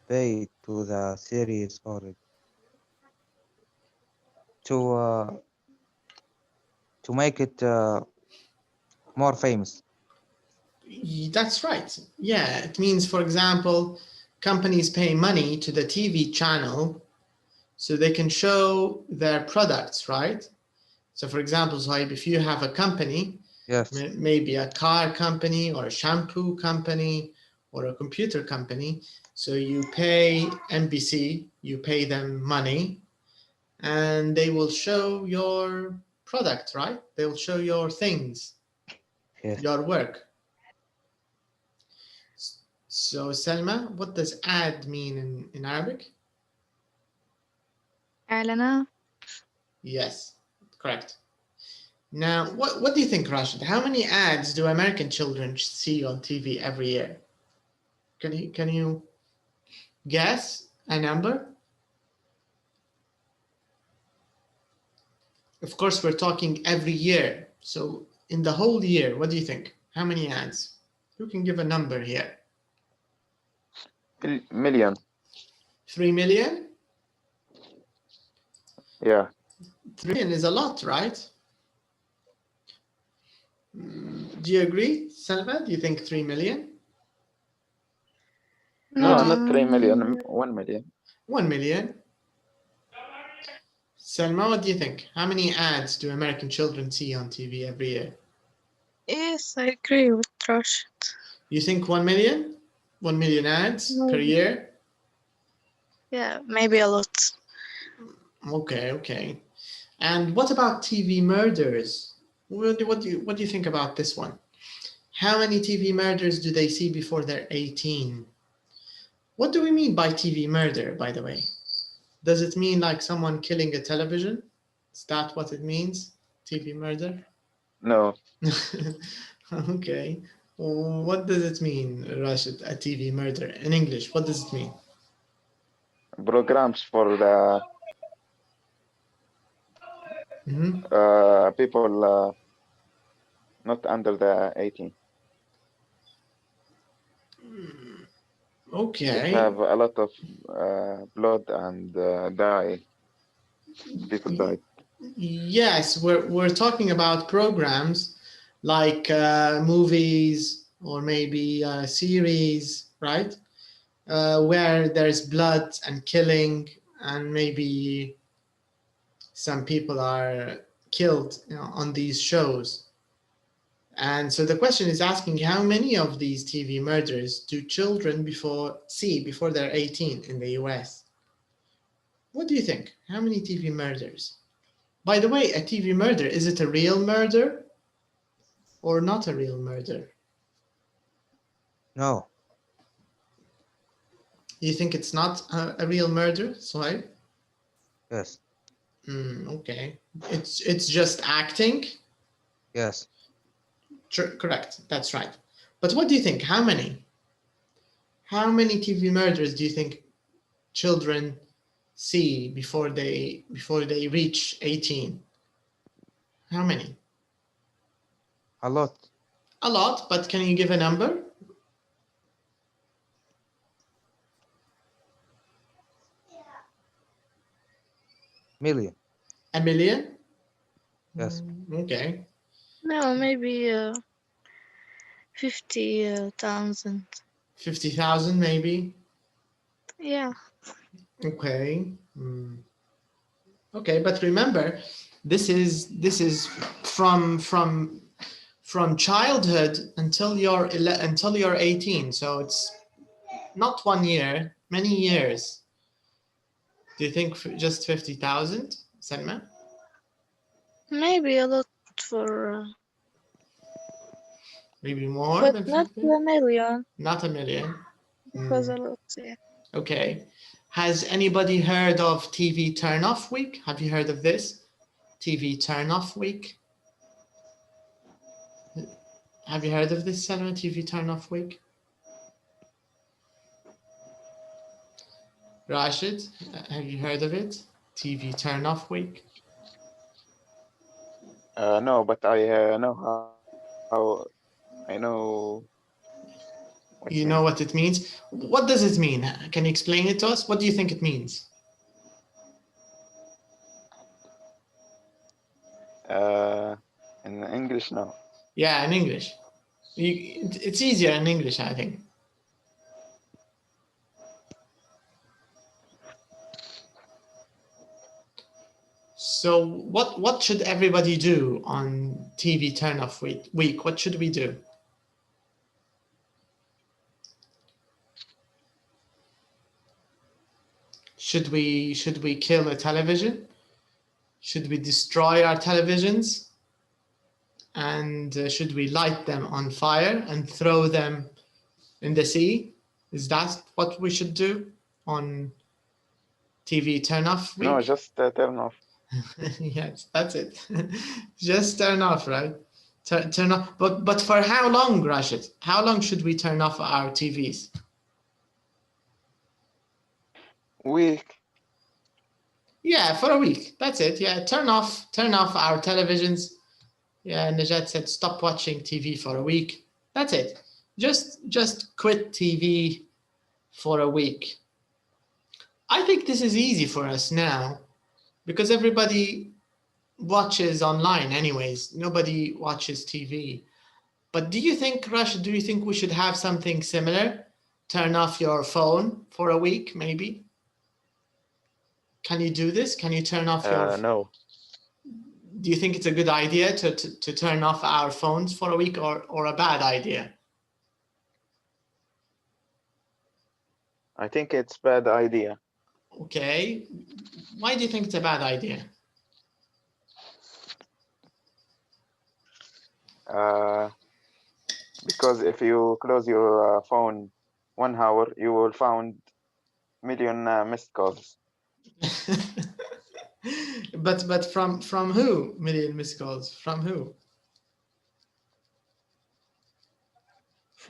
pay to the series or to make it more famous. That's right. Yeah, it means, for example, companies pay money to the TV channel so they can show their products, right? So for example, Sohaib, if you have a company, Yes. maybe a car company or a shampoo company or a computer company, so you pay NBC, you pay them money, and they will show your product, right? They'll show your things, Yes. your work. So Selma, what does ad mean in Arabic? إعلانات. Yes, correct. Now, what do you think, Rashid? How many ads do American children see on TV every year? Can you guess a number? Of course, we're talking every year. So in the whole year, what do you think? How many ads? Who can give a number here? Million. 3 million? Yeah. 3 million is a lot, right? Do you agree, Salma? Do you think 3 million? No, No. not 3 million. 1 million. 1 million. Selma, what do you think? How many ads do American children see on TV every year? Yes, I agree with Rashid. You think 1 million? 1 million ads per Maybe. year? Yeah, maybe a lot. Okay. And what about TV murders? What do you think about this one? How many TV murders do they see before they're 18? What do we mean by TV murder, by the way? Does it mean like someone killing a television? Is that what it means? TV murder? No. Okay. What does it mean, Rashid, a TV murder? In English, what does it mean? Programs for the people not under the 18. Okay. Which have a lot of blood and people died. Yes, we're talking about programs like movies or maybe a series, right? Where there's blood and killing and maybe some people are killed, on these shows. And so the question is asking how many of these TV murders do children before they're 18 in the US? What do you think? How many TV murders? By the way, a TV murder, is it a real murder or not a real murder? No. You think it's not a real murder, Suhail? Yes. Okay. It's just acting? Yes. Correct. That's right. But what do you think? How many? How many TV murders do you think children see before they reach 18? How many? A lot. A lot, but can you give a number? Million. A million? Yes. Okay. No, maybe 50,000. 50,000 maybe? Yeah. Okay. Okay, but remember, this is from childhood until you're 18. So it's not 1 year, many years. Do you think just 50,000, Selma? Maybe a lot for... Maybe more but than not 50? a million. Not a million. Because a lot, yeah. Okay. Has anybody heard of TV turn-off week? Have you heard of this? TV turn-off week? Have you heard of this, Selma, TV turn-off week? Rashid, have you heard of it? TV turn-off week? No, but I know how I know. You know what it means? What does it mean? Can you explain it to us? What do you think it means? In English, no. Yeah, in English. It's easier in English, I think. So what should everybody do on TV turn-off week? What should we do? Should we kill a television? Should we destroy our televisions? And should we light them on fire and throw them in the sea? Is that what we should do on TV turn off week? No, just turn off. Yes, that's it. Just turn off, right? Turn off. But for how long, Rashid? How long should we turn off our TVs? Week. Yeah, for a week. That's it. Yeah, turn off our televisions. Yeah, Najat said stop watching TV for a week. That's it. Just quit TV for a week. I think this is easy for us now because everybody watches online anyways. Nobody watches TV. But do you think, Rashid, do you think we should have something similar? Turn off your phone for a week, maybe? Can you do this? Can you turn off your... No. Do you think it's a good idea to turn off our phones for a week or a bad idea? I think it's bad idea. Okay. Why do you think it's a bad idea? Because if you close your phone 1 hour, you will find million missed calls. But from who? Million missed calls. From who?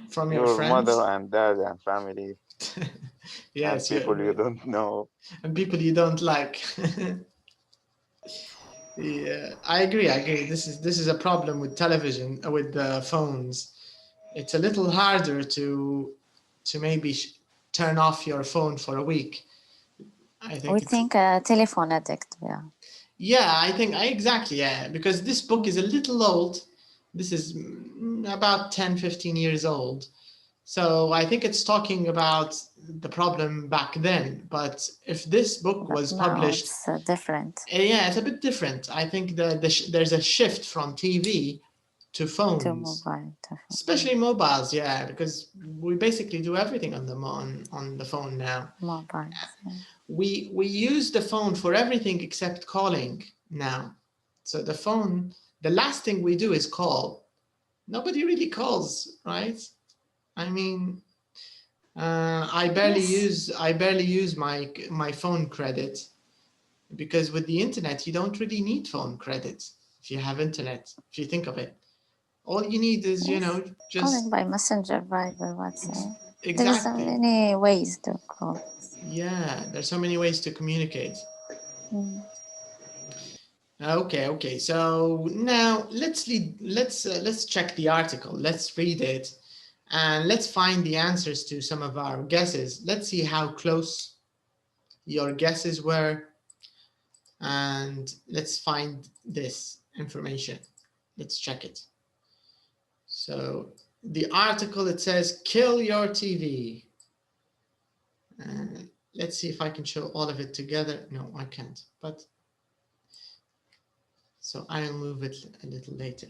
From your friends? Mother and dad and family. Yes, and people you don't know. And people you don't like. Yeah, I agree. This is a problem with television, with the phones. It's a little harder to maybe turn off your phone for a week. I think We think telephone addict, yeah. Yeah, exactly, yeah, because this book is a little old. This is about 10, 15 years old. So I think it's talking about the problem back then. But if this book was published... It's different. Yeah, it's a bit different. I think there's a shift from TV to phones. To mobile. Especially mobiles, yeah, because we basically do everything on the phone now. Mobile. Yeah. We use the phone for everything except calling now. So the phone, the last thing we do is call. Nobody really calls, right? I mean, I barely use my phone credit because with the internet, you don't really need phone credit if you have internet, if you think of it. All you need is, just... Calling by Messenger, Viber, WhatsApp. Exactly. There's so many ways to call. Yeah, there's so many ways to communicate. Okay. So now let's check the article. Let's read it, and let's find the answers to some of our guesses. Let's see how close your guesses were, and let's find this information. Let's check it. So the article, it says, kill your TV. Let's see if I can show all of it together. No, I can't, but so I'll move it a little later.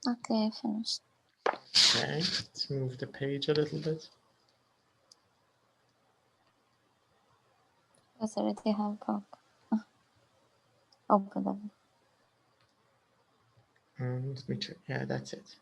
Okay, finished. Okay, let's move the page a little bit. Because I already have book. Open them. Let me check. Yeah, that's it.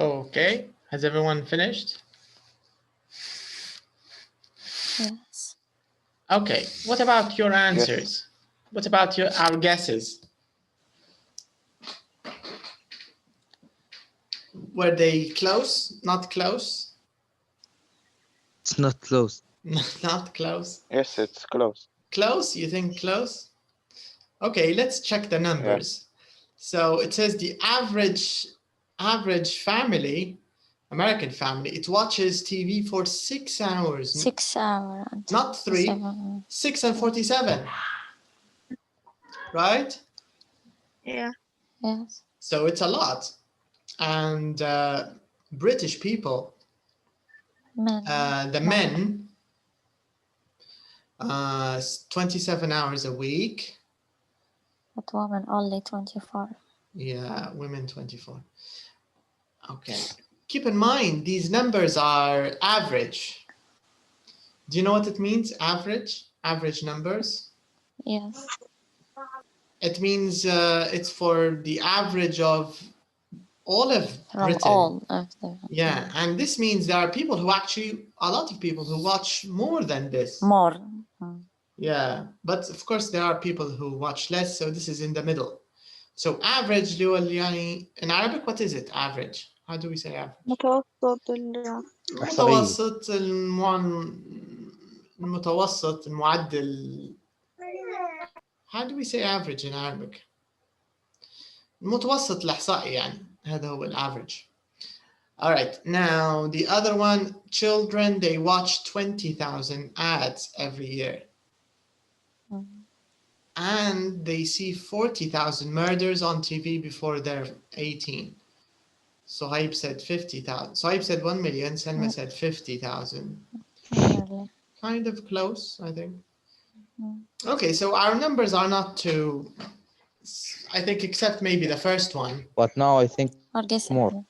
Okay, has everyone finished? Yes. Okay, what about your answers? What about our guesses? Were they close? Not close? It's not close. Not close. Yes, it's close. Close? You think close? Okay, let's check the numbers. So it says the average family, American family, it watches TV for 6 hours. 6 hours. Not 3, 7. 6 and 47. Right? Yeah. Yes. So it's a lot. And British people, Men. the men, 27 hours a week. But women only 24. Yeah, women 24. Okay. Keep in mind, these numbers are average. Do you know what it means, average? Average numbers? Yes. It means it's for the average of all of From Britain. all of them. Yeah, and this means there are people who actually, a lot of people who watch more than this. More. Yeah, but of course there are people who watch less, so this is in the middle. So average in Arabic, what is it, average? How do we say average? متوسط المتوسط المعدل. How do we say average in Arabic? المتوسط الإحصائي يعني هذا هو average. All right, now the other one, children, they watch 20,000 ads every year. And they see 40,000 murders on TV before they're 18. Suhaib said 50,000. Suhaib said 1 million. Selma said 50,000. Really. Kind of close, I think. Mm. Okay, so our numbers are not too, I think, except maybe the first one. But now I think Or guess more.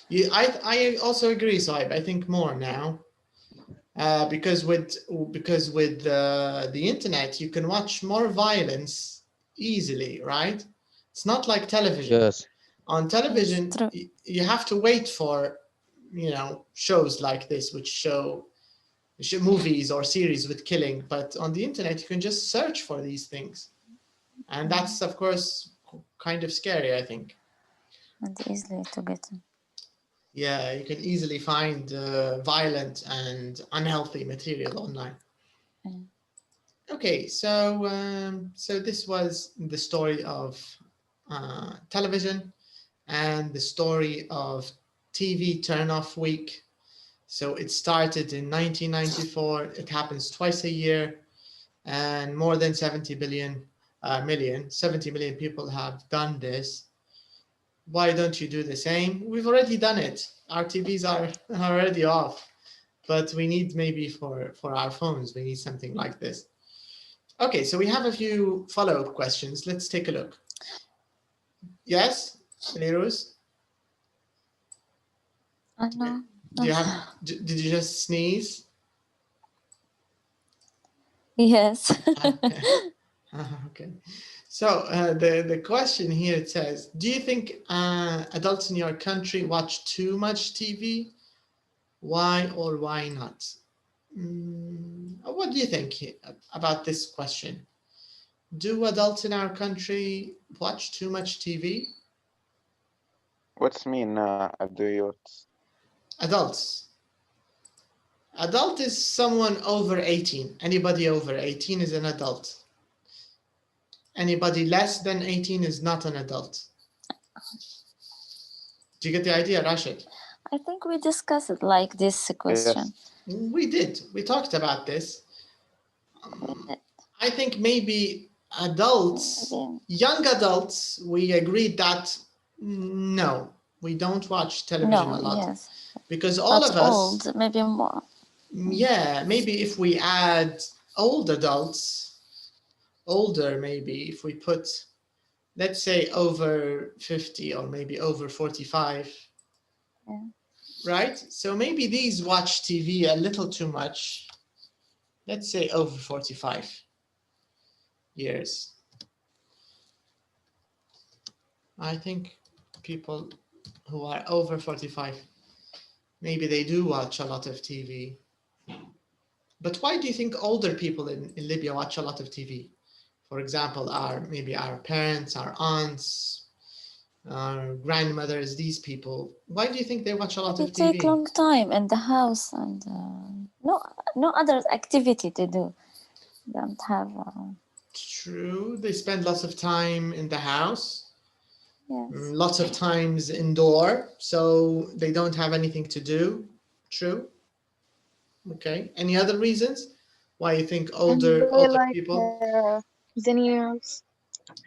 Yeah, I also agree, Saib. I think more now, because with the internet you can watch more violence easily, right? It's not like television. Yes. On television, true. you have to wait for, shows like this, which show movies or series with killing. But on the internet, you can just search for these things, and that's of course kind of scary, I think. And easily to get them. Yeah, you can easily find violent and unhealthy material online. Mm. Okay, so this was the story of television and the story of TV turn-off week. So it started in 1994. It happens twice a year, and more than 70 million people have done this. Why don't you do the same? We've already done it. Our TVs are already off, but we need maybe for our phones, we need something like this. Okay, so we have a few follow-up questions. Let's take a look. Yes, Neeruz? I know. Did you just sneeze? Yes. Okay. So the question here, it says, do you think adults in your country watch too much TV? Why or why not? What do you think about this question? Do adults in our country watch too much TV? What's mean adults? Adults. Adult is someone over 18. Anybody over 18 is an adult. Anybody less than 18 is not an adult. Do you get the idea, Rashid? I think we discussed it like this question. Yes. We did. We talked about this. I think maybe adults, young adults, we agreed that no, we don't watch television a lot. Yes. Because all of us, old, maybe more. Yeah, maybe if we add old adults, older maybe, if we put, let's say over 50 or maybe over 45, Yeah. right? So maybe these watch TV a little too much. Let's say over 45 years. I think people who are over 45, maybe they do watch a lot of TV. But why do you think older people in Libya watch a lot of TV? For example, maybe our parents, our aunts, our grandmothers, these people. Why do you think they watch a lot of TV? They take long time in the house and no other activity to do. Don't have. True, they spend lots of time in the house. Yes. Lots of times indoor, so they don't have anything to do. True. Okay. Any other reasons why you think older people? The news.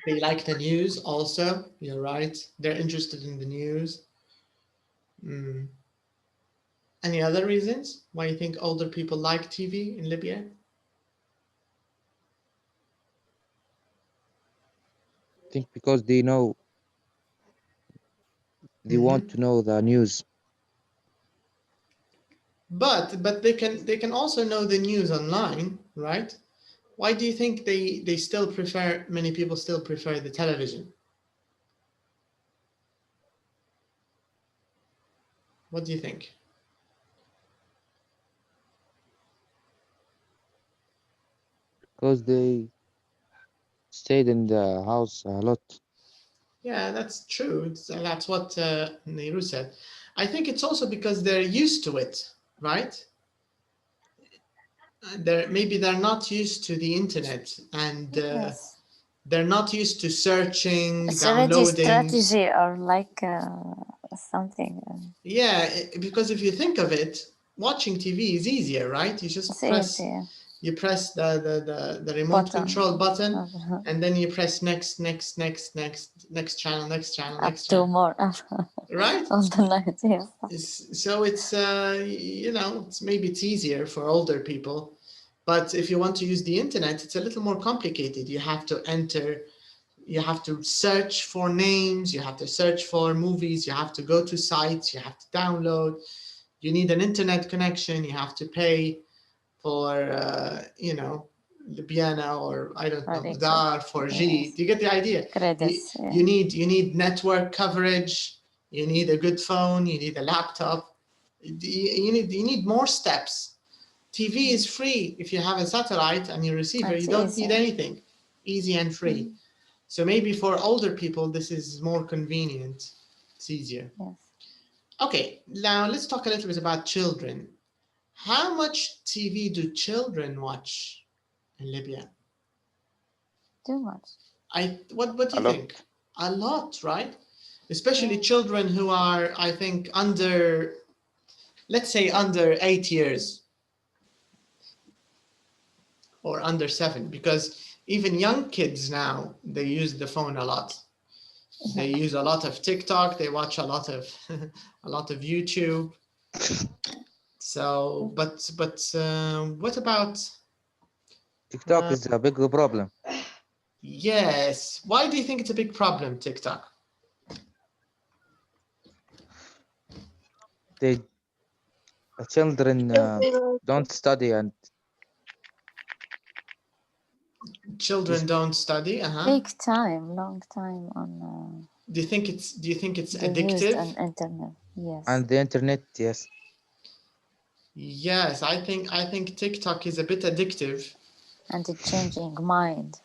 They like the news also. You're right. They're interested in the news. Any other reasons why you think older people like TV in Libya? I think because they know, they want to know the news. But they can also know the news online, right? Why do you think they still prefer, many people still prefer the television? What do you think? Because they stayed in the house a lot. Yeah, that's true. That's what Nehru said. I think it's also because they're used to it, right? Maybe they're not used to the internet, and Yes. they're not used to searching, It's already downloading. strategy or like something. Yeah, because if you think of it, watching TV is easier, right? You just It's press. easy. you press the remote Button. control button, Uh-huh. and then you press next channel, next channel, Up next to channel. more. Right? All the night, yeah. So it's you know, maybe it's easier for older people, but if you want to use the internet, it's a little more complicated. You have to enter, you have to search for names, you have to search for movies, you have to go to sites, you have to download, you need an internet connection, you have to pay for you know, Ljubljana, or I don't know, Correct. Dar, 4G. Yes. Do you get the idea? Credits. Yeah. You need network coverage, you need a good phone, you need a laptop, you need more steps. TV is free if you have a satellite and your receiver. It's you don't easy. need anything. Easy and free. So maybe for older people this is more convenient. It's easier. Yes. Okay, now let's talk a little bit about children. How much TV do children watch in Libya? Too much. What do A you lot. think? A lot, right? Especially Yeah. children who are, I think, under, let's say under 8 years or under 7, because even young kids now, they use the phone a lot. They use a lot of TikTok, they watch a lot of a lot of YouTube. So, but what about TikTok is a big problem. yes, why do you think it's a big problem, TikTok? The children don't study and Children don't study. Take time, long time on. Do you think it's the used addictive? on internet. Yes. and the internet, yes. Yes, I think TikTok is a bit addictive. And it's changing mind.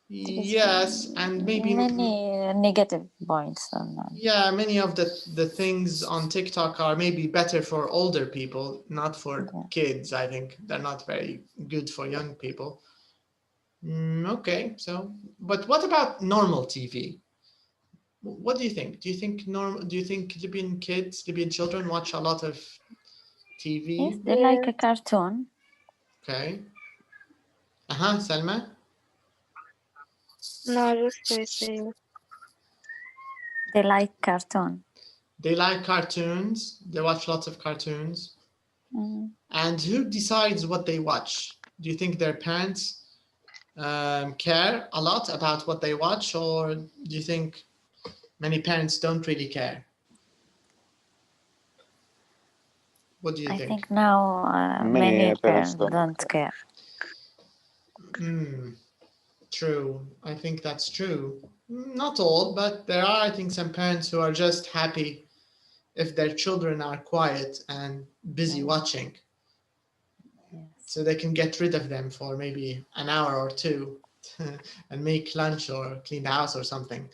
Yes, and maybe many negative points on that. yeah, many of the things on TikTok are maybe better for older people, not for kids. I think they're not very good for young people. Okay, so but what about normal TV? What do you think? Do you think Libyan kids, Libyan children watch a lot of TV? Yes, they like a cartoon. Okay. Salma? No, just I say. They like cartoon. They like cartoons. They watch lots of cartoons. Mm. And who decides what they watch? Do you think their parents care a lot about what they watch, or do you think many parents don't really care? What do you I think? think now many parents don't care. True. I think that's true. Not all, but there are, I think, some parents who are just happy if their children are quiet and busy watching. Yes. So they can get rid of them for maybe an hour or two and make lunch or clean the house or something.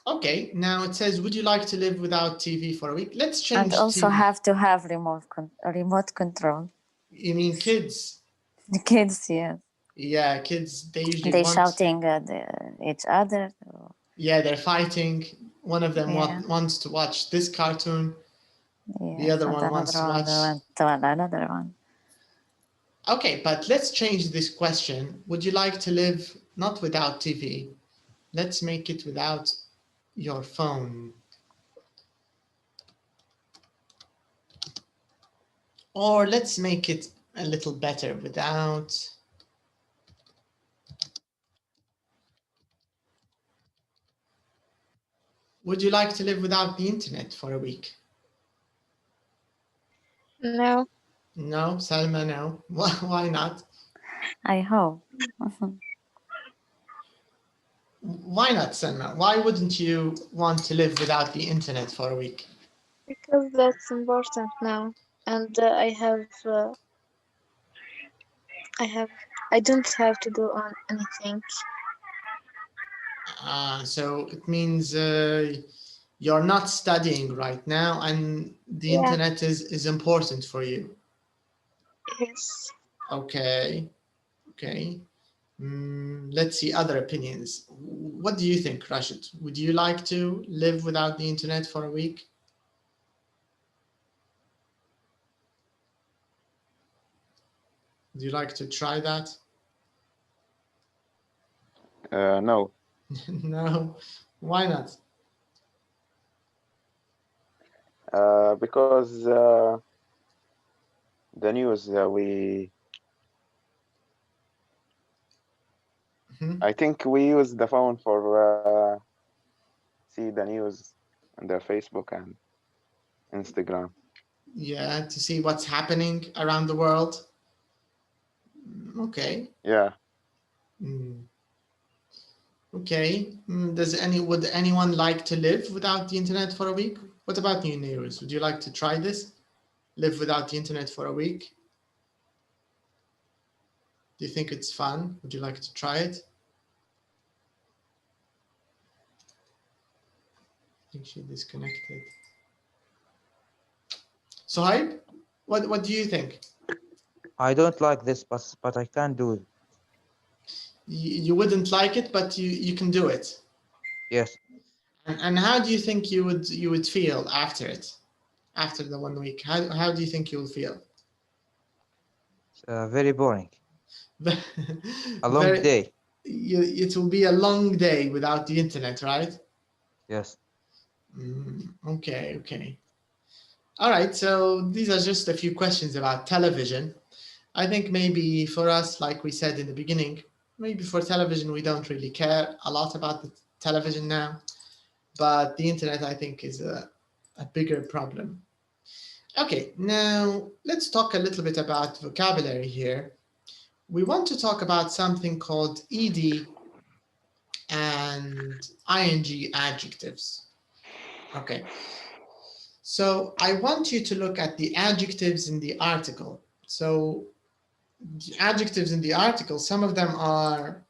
Okay, now it says, would you like to live without TV for a week? Let's change And also TV. have to have remote control. You mean kids? The kids, yes. Yeah, kids, they usually They want... shouting at each other. Yeah, they're fighting. One of them wants to watch this cartoon. Yeah, The other one wants to watch... another one. Okay, but let's change this question. Would you like to live not without TV? Let's make it without your phone. Or let's make it a little better without... Would you like to live without the internet for a week? No. No, Salma, no. Why not? I hope. Why not, Salma? Why wouldn't you want to live without the internet for a week? Because that's important now. And I don't have to do anything. So it means you're not studying right now and the internet is important for you. Yes. Okay. Let's see other opinions. What do you think, Rashid? Would you like to live without the internet for a week? Would you like to try that? No. No. Why not? Because the news I think we use the phone for see the news on the Facebook and Instagram. Yeah, to see what's happening around the world. Okay. Yeah. Okay. Would anyone like to live without the internet for a week? What about you, News? Would you like to try this? Live without the internet for a week? Do you think it's fun? Would you like to try it? I think she disconnected. Suhaib, what do you think? I don't like this, but I can do it. You wouldn't like it, but you can do it. Yes. And how do you think you would feel after it? After the 1 week, how do you think you'll feel? Very boring. A long day. It will be a long day without the internet, right? Yes. Okay. All right, so these are just a few questions about television. I think maybe for us, like we said in the beginning, maybe for television, we don't really care a lot about the television now, but the internet, I think, is a bigger problem. Okay, now let's talk a little bit about vocabulary here. We want to talk about something called ED and ing adjectives. Okay, so I want you to look at the adjectives in the article. So the adjectives in the article, some of them are,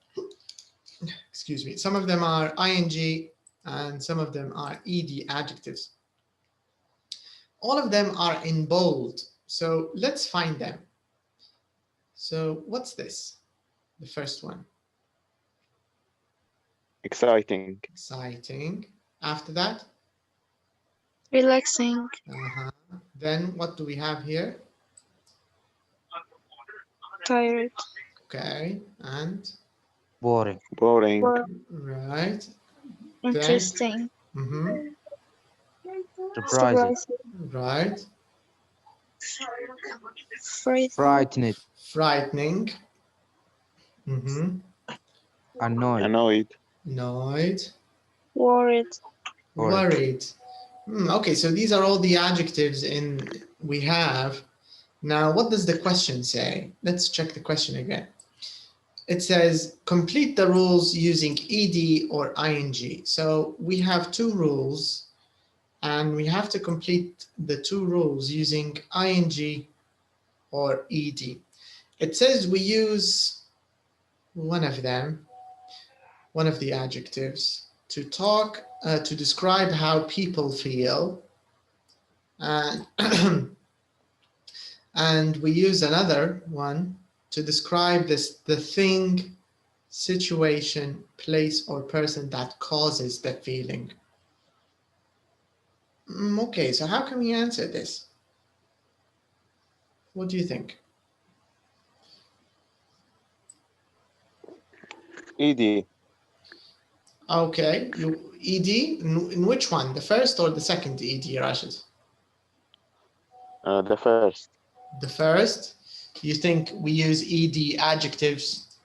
some of them are ing and some of them are ed adjectives. All of them are in bold, so let's find them. So what's this? The first one. Exciting. Exciting. After that? Relaxing. Then what do we have here? Tired. Okay, and? Boring. Boring. Right. Interesting. Surprising. Right. Frightening. Frightening. Annoyed. Annoyed. Worried. Worried. Okay, so these are all the adjectives we have. Now, what does the question say? Let's check the question again. It says, complete the rules using ed or ing. So we have two rules, and we have to complete the two rules using ing or ed. It says we use one of them, one of the adjectives, to talk, to describe how people feel. And we use another one to describe the thing, situation, place, or person that causes the feeling. Okay, so how can we answer this? What do you think? ED. Okay, ED, in which one? The first or the second ED, Rashid? The first. The first? You think we use ED adjectives?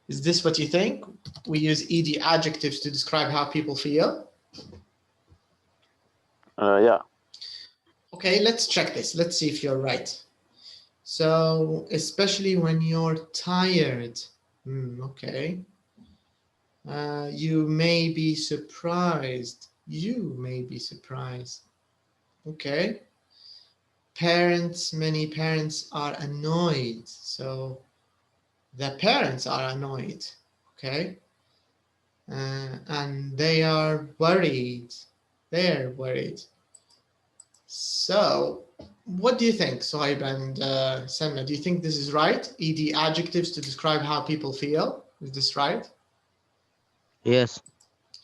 Is this what you think? We use ED adjectives to describe how people feel? Yeah. Okay, let's check this. Let's see if you're right. So, especially when you're tired. Okay. You may be surprised. You may be surprised. Okay. Parents, many parents are annoyed. So the parents are annoyed. Okay. And they are worried. They're worried. So what do you think, Sohaib and Selma? Do you think this is right? ED adjectives to describe how people feel. Is this right? Yes.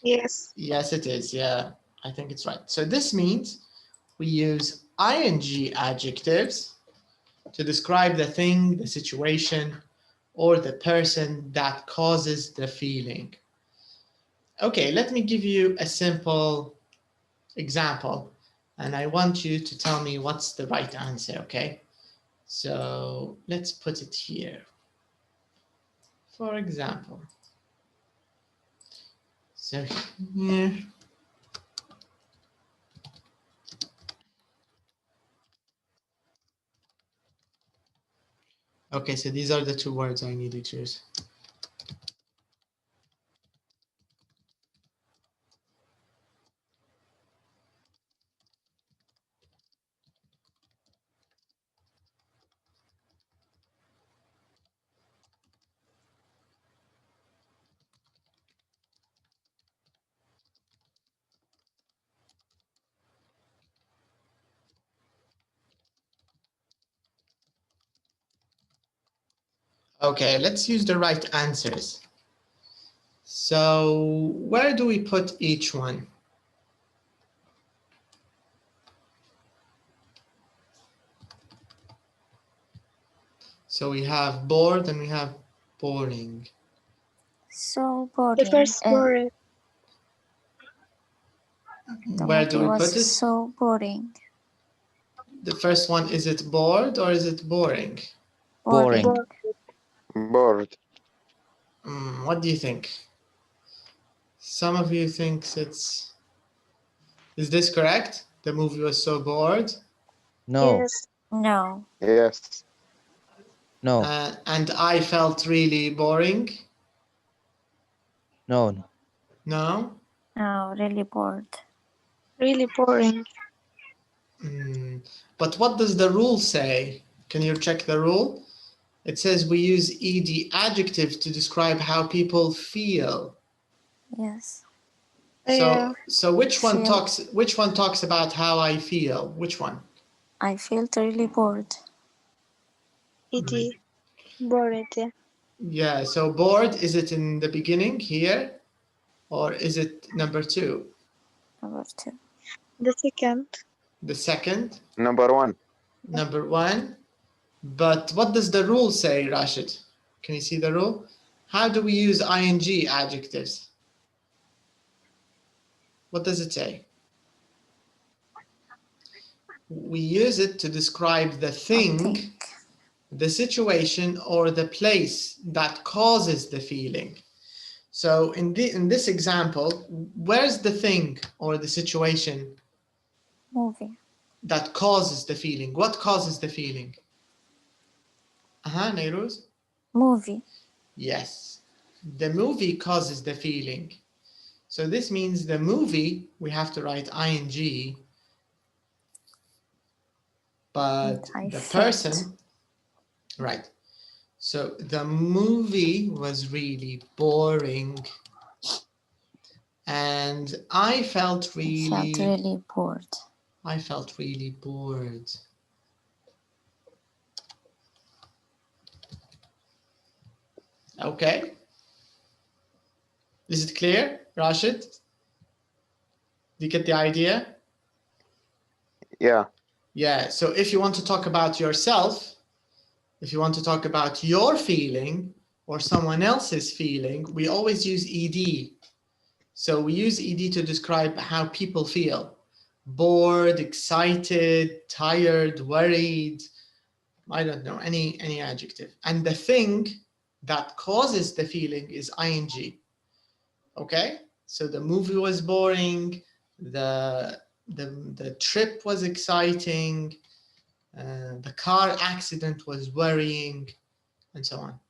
Yes. Yes, it is. Yeah, I think it's right. So this means we use ing adjectives to describe the thing, the situation, or the person that causes the feeling. Okay, let me give you a simple example, and I want you to tell me what's the right answer, okay? So let's put it here. For example, so here, okay, so these are the two words I need to choose. Okay, let's use the right answers. So where do we put each one? So we have bored and we have boring. So boring. The first word. Where do we put it? So boring. The first one, is it bored or is it boring? Boring. Bored. What do you think? Some of you think it's... Is this correct? The movie was so bored? No. Yes. No. Yes. No. And I felt really boring? No. No. No? No, really bored. Really boring. But what does the rule say? Can you check the rule? It says we use ed adjective to describe how people feel. Yes. So which one Feel. talks about how I feel? Which one? I felt really bored. Ed. Bored, yeah. Yeah, so bored, is it in the beginning here? Or is it number 2? Number 2. The second. The second? Number 1. Number 1. But what does the rule say, Rashid? Can you see the rule? How do we use ing adjectives? What does it say? We use it to describe the thing, the situation, or the place that causes the feeling. So in this example, where's the thing or the situation? Movie. That causes the feeling. What causes the feeling? Nairuz? Movie. Yes. The movie causes the feeling. So this means the movie, we have to write ing, but the person, right. So the movie was really boring and I felt really bored. I felt really bored. Okay. Is it clear, Rashid? Did you get the idea? Yeah. Yeah, so if you want to talk about yourself, if you want to talk about your feeling or someone else's feeling, we always use ed. So we use ed to describe how people feel. Bored, excited, tired, worried, I don't know, any adjective. And the thing that causes the feeling is ing. Okay, so the movie was boring, the trip was exciting, the car accident was worrying, and so on.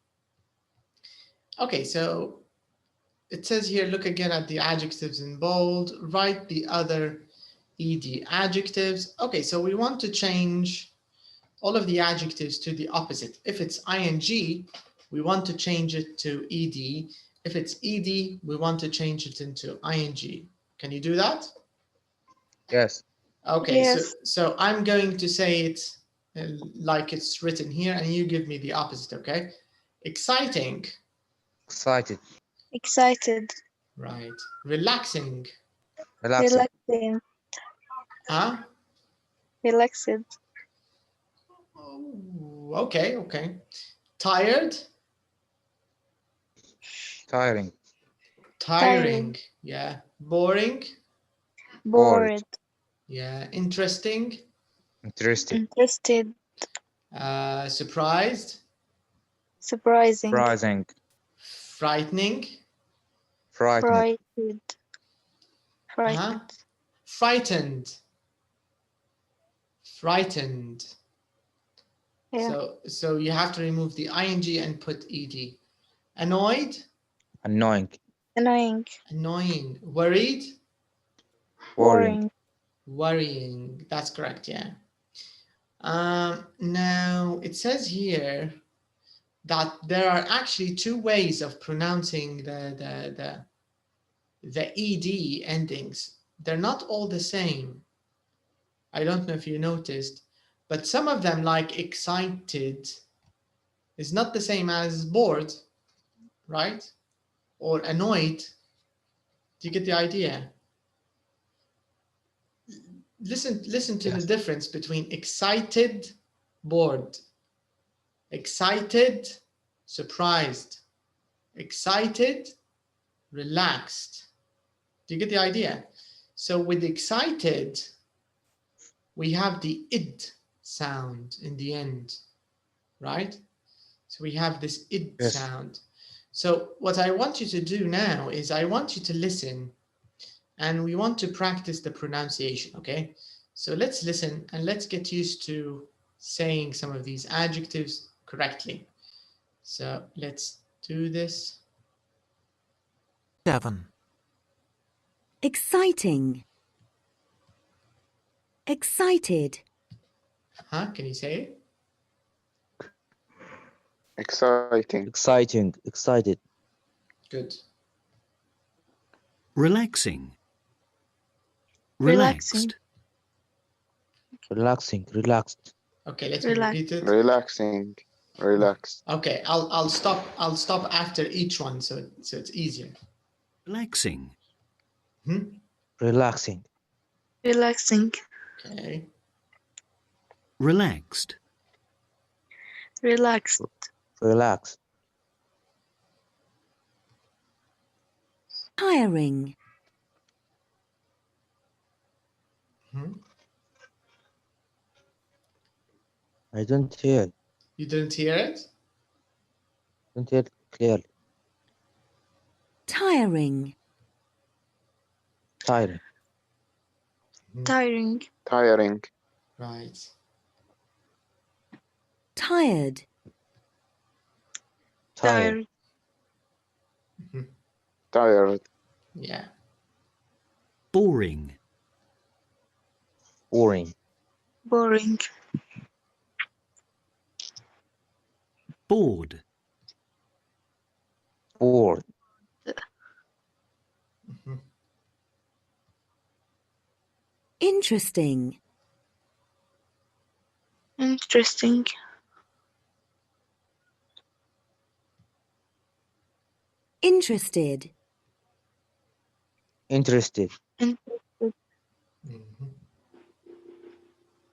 Okay, so it says here, look again at the adjectives in bold, write the other ed adjectives. Okay, so we want to change all of the adjectives to the opposite. If it's ing, we want to change it to ed. If it's ed, we want to change it into ing. Can you do that? Yes. Okay, Yes. so I'm going to say it like it's written here, and you give me the opposite, okay? Exciting. Excited. Excited. Right. Relaxing. Relaxed. Relaxing. Huh? Relaxed. Oh, Okay, okay. Tired? Tiring. Tiring. Yeah. Boring? Bored. Yeah. Interesting? Interesting. Interested. Surprised? Surprising. Surprising. Frightening? Frightening. Frightened. Huh? Frightened. Frightened. Yeah. So you have to remove the ing and put ed. Annoyed? Annoying. Annoying. Annoying. Worried? Worrying. Worrying. That's correct, yeah. Now it says here that there are actually two ways of pronouncing the ed endings. They're not all the same. I don't know if you noticed, but some of them, like excited, is not the same as bored, right? Or annoyed. Do you get the idea? Listen to the difference between excited, bored, excited, surprised, excited, relaxed. Do you get the idea? So with excited, we have the id sound in the end, right? So we have this id sound. So what I want you to do now is I want you to listen and we want to practice the pronunciation, okay? So let's listen and let's get used to saying some of these adjectives correctly. So let's do this. 7. Exciting. Excited. Can you say it? Exciting. Exciting. Excited. Good. Relaxing. Relaxing. Relaxing. Relaxed. Okay, let me repeat it. Relaxing. Relaxed. Okay, I'll stop after each one so it's easier. Relaxing. Relaxing. Relaxing. Okay. Relaxed. Relaxed. Relax. Tiring. I don't hear. You didn't hear it? Don't hear clearly. Tiring. Tiring. Tiring. Tiring. Right. Tired. Tired. Tired. Yeah. Boring. Boring. Boring. Bored. Bored. Interesting. Interesting. Interested. Interested. Interested.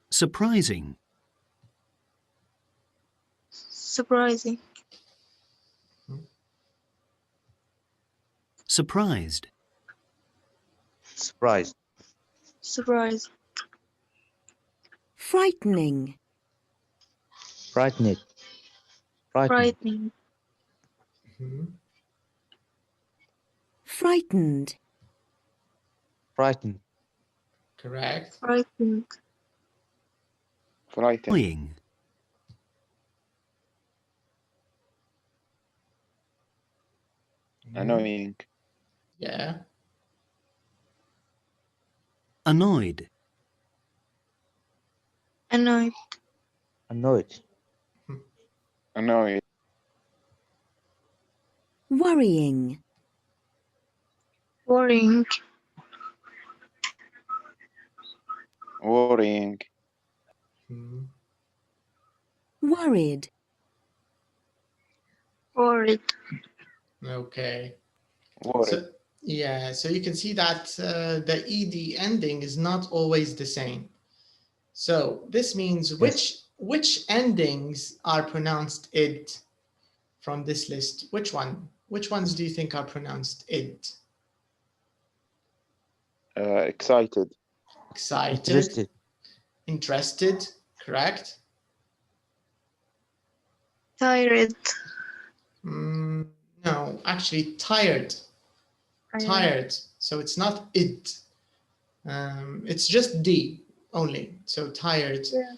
Surprising. Surprising. Surprised. Surprised. Surprise. Frightening. Frightened. Frightening. Frightened. Frightened. Correct. Frightened. Frightened. Annoying. Annoying. Yeah. Annoyed. Annoyed. Annoyed. Annoyed. Worrying. Worrying. Worrying. Worried. Worried. Okay. Worried. So, yeah, so you can see that the ed ending is not always the same. So this means which which endings are pronounced id from this list? Which one? Which ones do you think are pronounced id? Excited. Excited. Interested. Interested. Correct. Tired. No, actually tired. Tired. So it's not id. It's just D only. So tired. Yeah.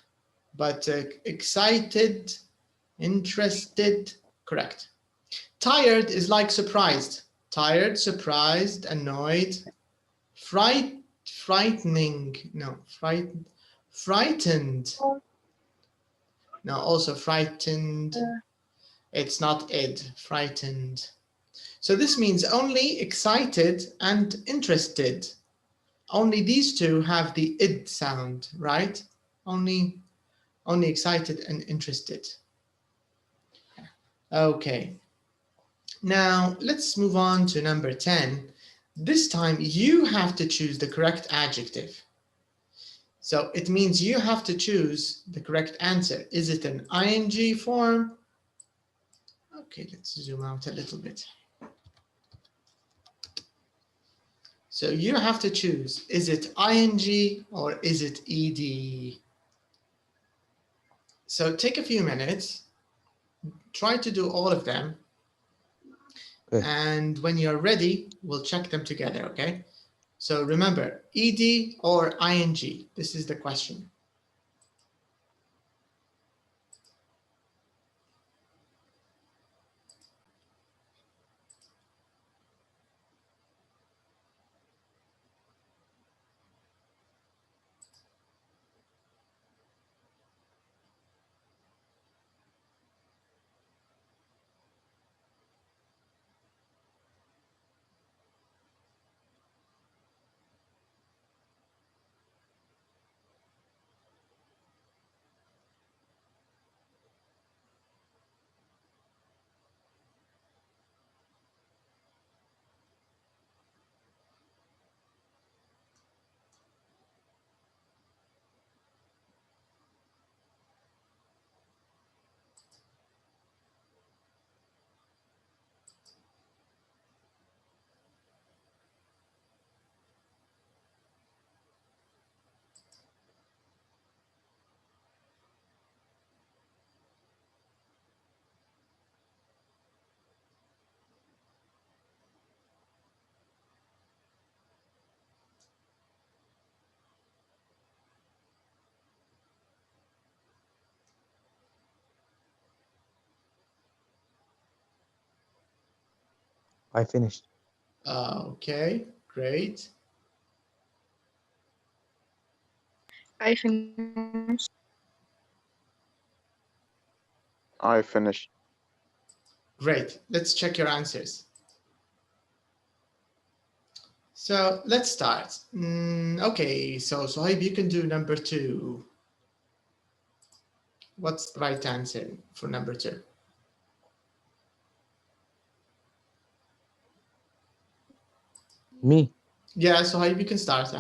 But excited, interested, correct. Tired is like surprised. Tired, surprised, annoyed, frightening. No, frightened. No, also frightened. It's not id, frightened. So this means only excited and interested. Only these two have the id sound, right? Only excited and interested. Okay. Now let's move on to number 10. This time you have to choose the correct adjective. So it means you have to choose the correct answer. Is it an ing form? Okay, let's zoom out a little bit. So you have to choose, is it ing or is it ed? So take a few minutes, try to do all of them. Okay. And when you're ready, we'll check them together, okay? So remember, ed or ing, this is the question. I finished. Okay, great. I finished. I finished. Great, let's check your answers. So let's start. Okay, so Sohaib, you can do number 2. What's the right answer for number 2? Me. Yeah, Sohaib, you can start.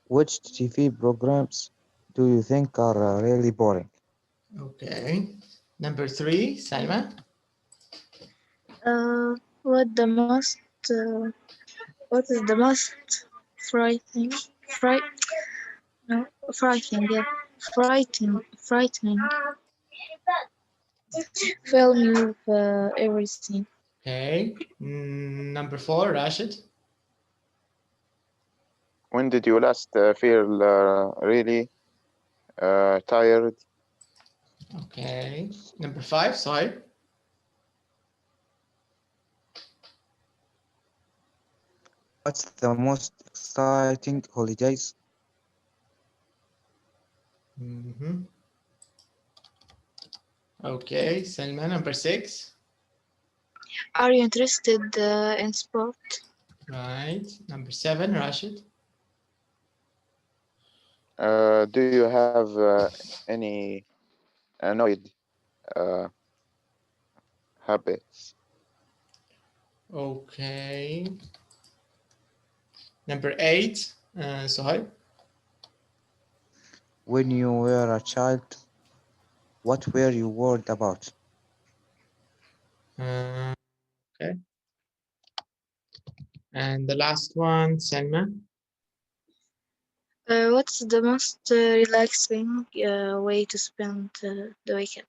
Which TV programs do you think are really boring? Okay. Number 3, Salma. What is the most frightening? Frightening, yeah. Frightening film you've ever seen. Okay. Number 4, Rashid. When did you last feel really tired? Okay. Number 5, Sohaib. What's the most exciting holidays? Okay, Salma, number 6. Are you interested in sport? Right. Number 7, Rashid. Do you have any annoyed habits? Okay. Number 8, Sohaib. When you were a child, what were you worried about? Okay. And the last one, Selma. What's the most relaxing way to spend the weekend?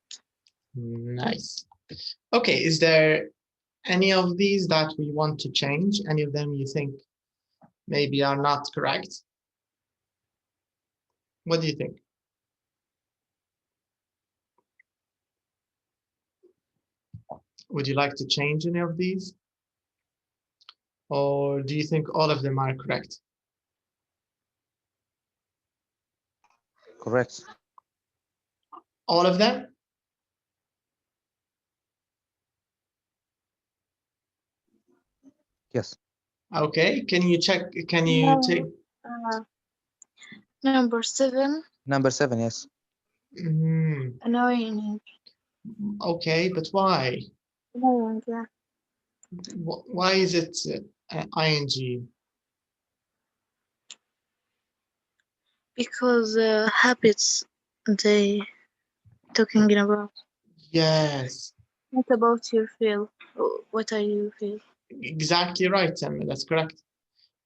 Nice. Okay, is there any of these that we want to change? Any of them you think maybe are not correct? What do you think? Would you like to change any of these? Or do you think all of them are correct? Correct. All of them? Yes. Okay, can you check, can you take? Number 7. Number 7, yes. Annoying. Okay, but why? Annoying, yeah. Why is it ing? Because habits they talking about. Yes, What about your feel? What are you feel? exactly right, Selma, that's correct.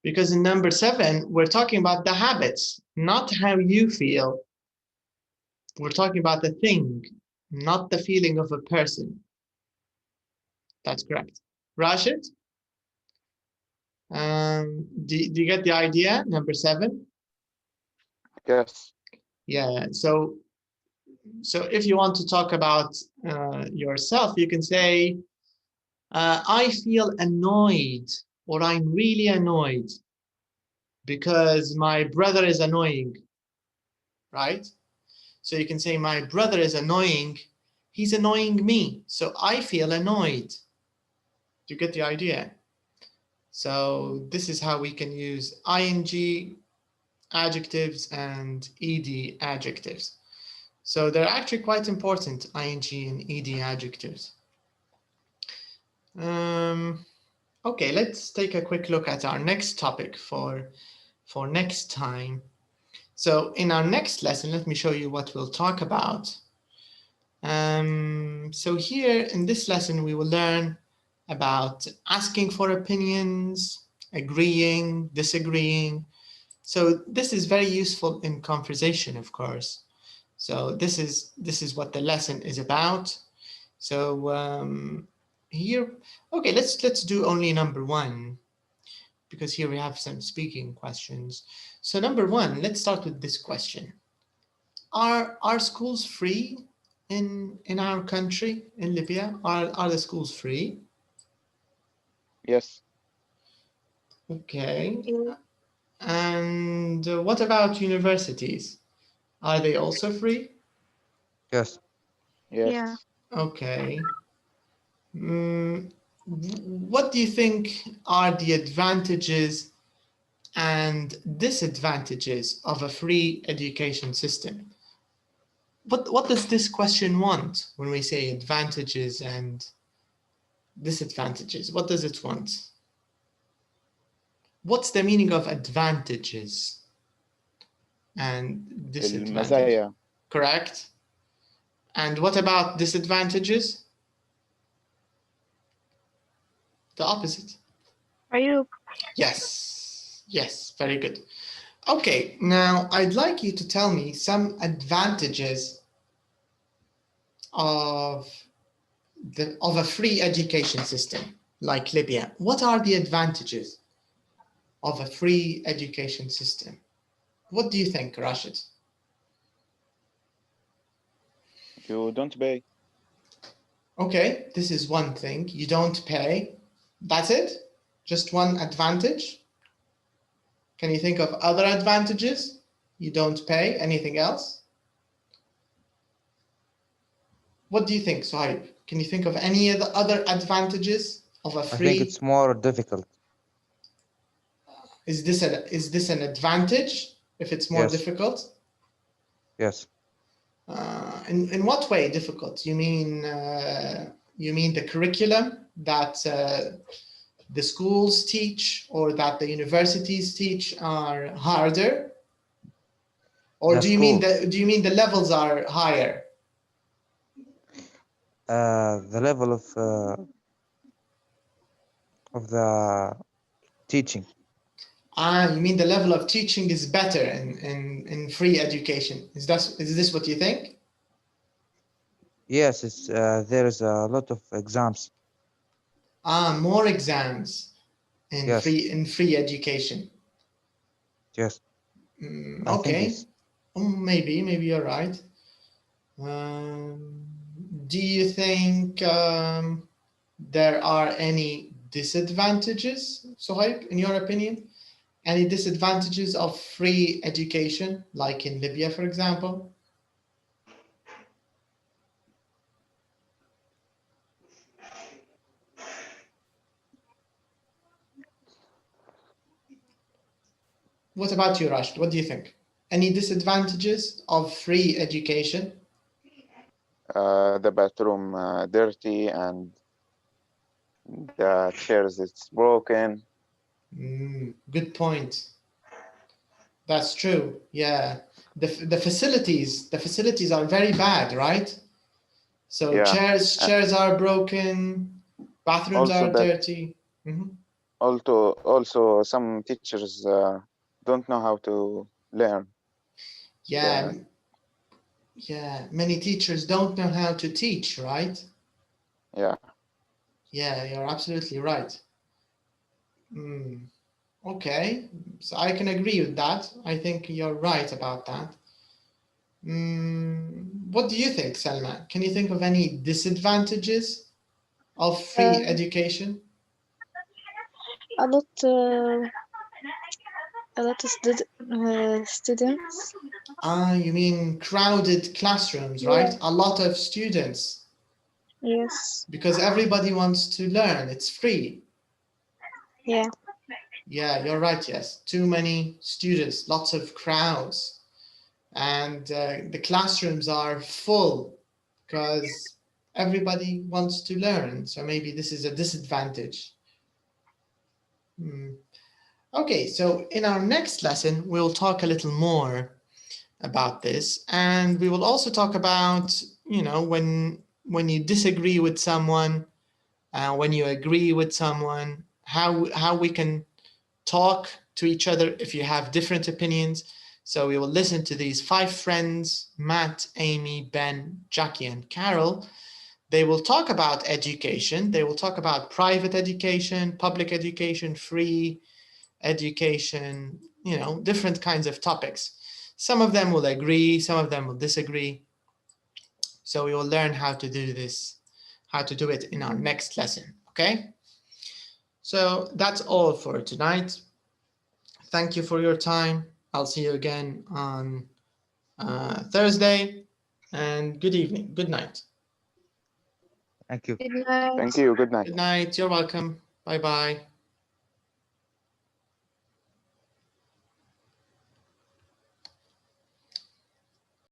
Because in number 7, we're talking about the habits, not how you feel. We're talking about the thing, not the feeling of a person. That's correct. Rashid? Do you get the idea? Number 7? Yes. Yeah, so if you want to talk about yourself, you can say, I feel annoyed, or I'm really annoyed because my brother is annoying, right? So you can say, my brother is annoying, he's annoying me, so I feel annoyed. Do you get the idea? So this is how we can use ing adjectives and ed adjectives. So they're actually quite important, ing and ed adjectives. Okay, let's take a quick look at our next topic for next time. So in our next lesson, let me show you what we'll talk about. So here in this lesson, we will learn about asking for opinions, agreeing, disagreeing. So this is very useful in conversation, of course. So this is what the lesson is about. So here, okay, let's do only number 1, because here we have some speaking questions. So number 1, let's start with this question. Are schools free in our country, in Libya? Are the schools free? Yes. Okay. And what about universities? Are they also free? Yes. Yes. Yeah. Okay. What do you think are the advantages and disadvantages of a free education system? What does this question want when we say advantages and disadvantages? What does it want? What's the meaning of advantages and disadvantages? المزايا. Correct. And what about disadvantages? The opposite. Are you? Yes. Yes, very good. Okay, now I'd like you to tell me some advantages of a free education system like Libya. What are the advantages of a free education system? What do you think, Rashid? You don't pay. Okay, this is one thing. You don't pay. That's it? Just one advantage? Can you think of other advantages? You don't pay. Anything else? What do you think, Suhaib? Can you think of any of the other advantages of a free? I think it's more difficult. Is this an advantage if it's more difficult? Yes. In what way difficult? You mean the curriculum that the schools teach or that the universities teach are harder? Or That's do you mean cool. the levels are higher? The level of the teaching. You mean the level of teaching is better in free education? Is this what you think? Yes, it's there is a lot of exams. More exams in Yes. free education. Yes. I think Okay. yes. Maybe you're right. Do you think there are any disadvantages, Suhaib, in your opinion? Any disadvantages of free education, like in Libya, for example? What about you, Rashid? What do you think? Any disadvantages of free education? The bathroom dirty and the chairs it's broken. Good point. That's true. Yeah, the facilities are very bad, right? So Yeah. chairs are broken, bathrooms Also are that dirty. also some teachers don't know how to learn. Yeah, yeah. Many teachers don't know how to teach, right? Yeah. Yeah, you're absolutely right. Okay, so I can agree with that. I think you're right about that. What do you think, Selma? Can you think of any disadvantages of free education? A lot of students. You mean crowded classrooms, right? Yeah. A lot of students. Yes. Because everybody wants to learn. It's free. Yeah. Yeah, you're right. Yes, too many students, lots of crowds, and the classrooms are full because everybody wants to learn. So maybe this is a disadvantage. Okay, so in our next lesson, we'll talk a little more about this, and we will also talk about, you know, when you disagree with someone, when you agree with someone, how we can talk to each other if you have different opinions. So we will listen to these 5 friends, Matt, Amy, Ben, Jackie, and Carol. They will talk about education. They will talk about private education, public education, free education, you know, different kinds of topics. Some of them will agree, some of them will disagree. So we will learn how to do this, how to do it in our next lesson, okay? So that's all for tonight. Thank you for your time. I'll see you again on Thursday, and good evening, good night. Thank you. Good night. Thank you. Good night. Good night, you're welcome. Bye-bye.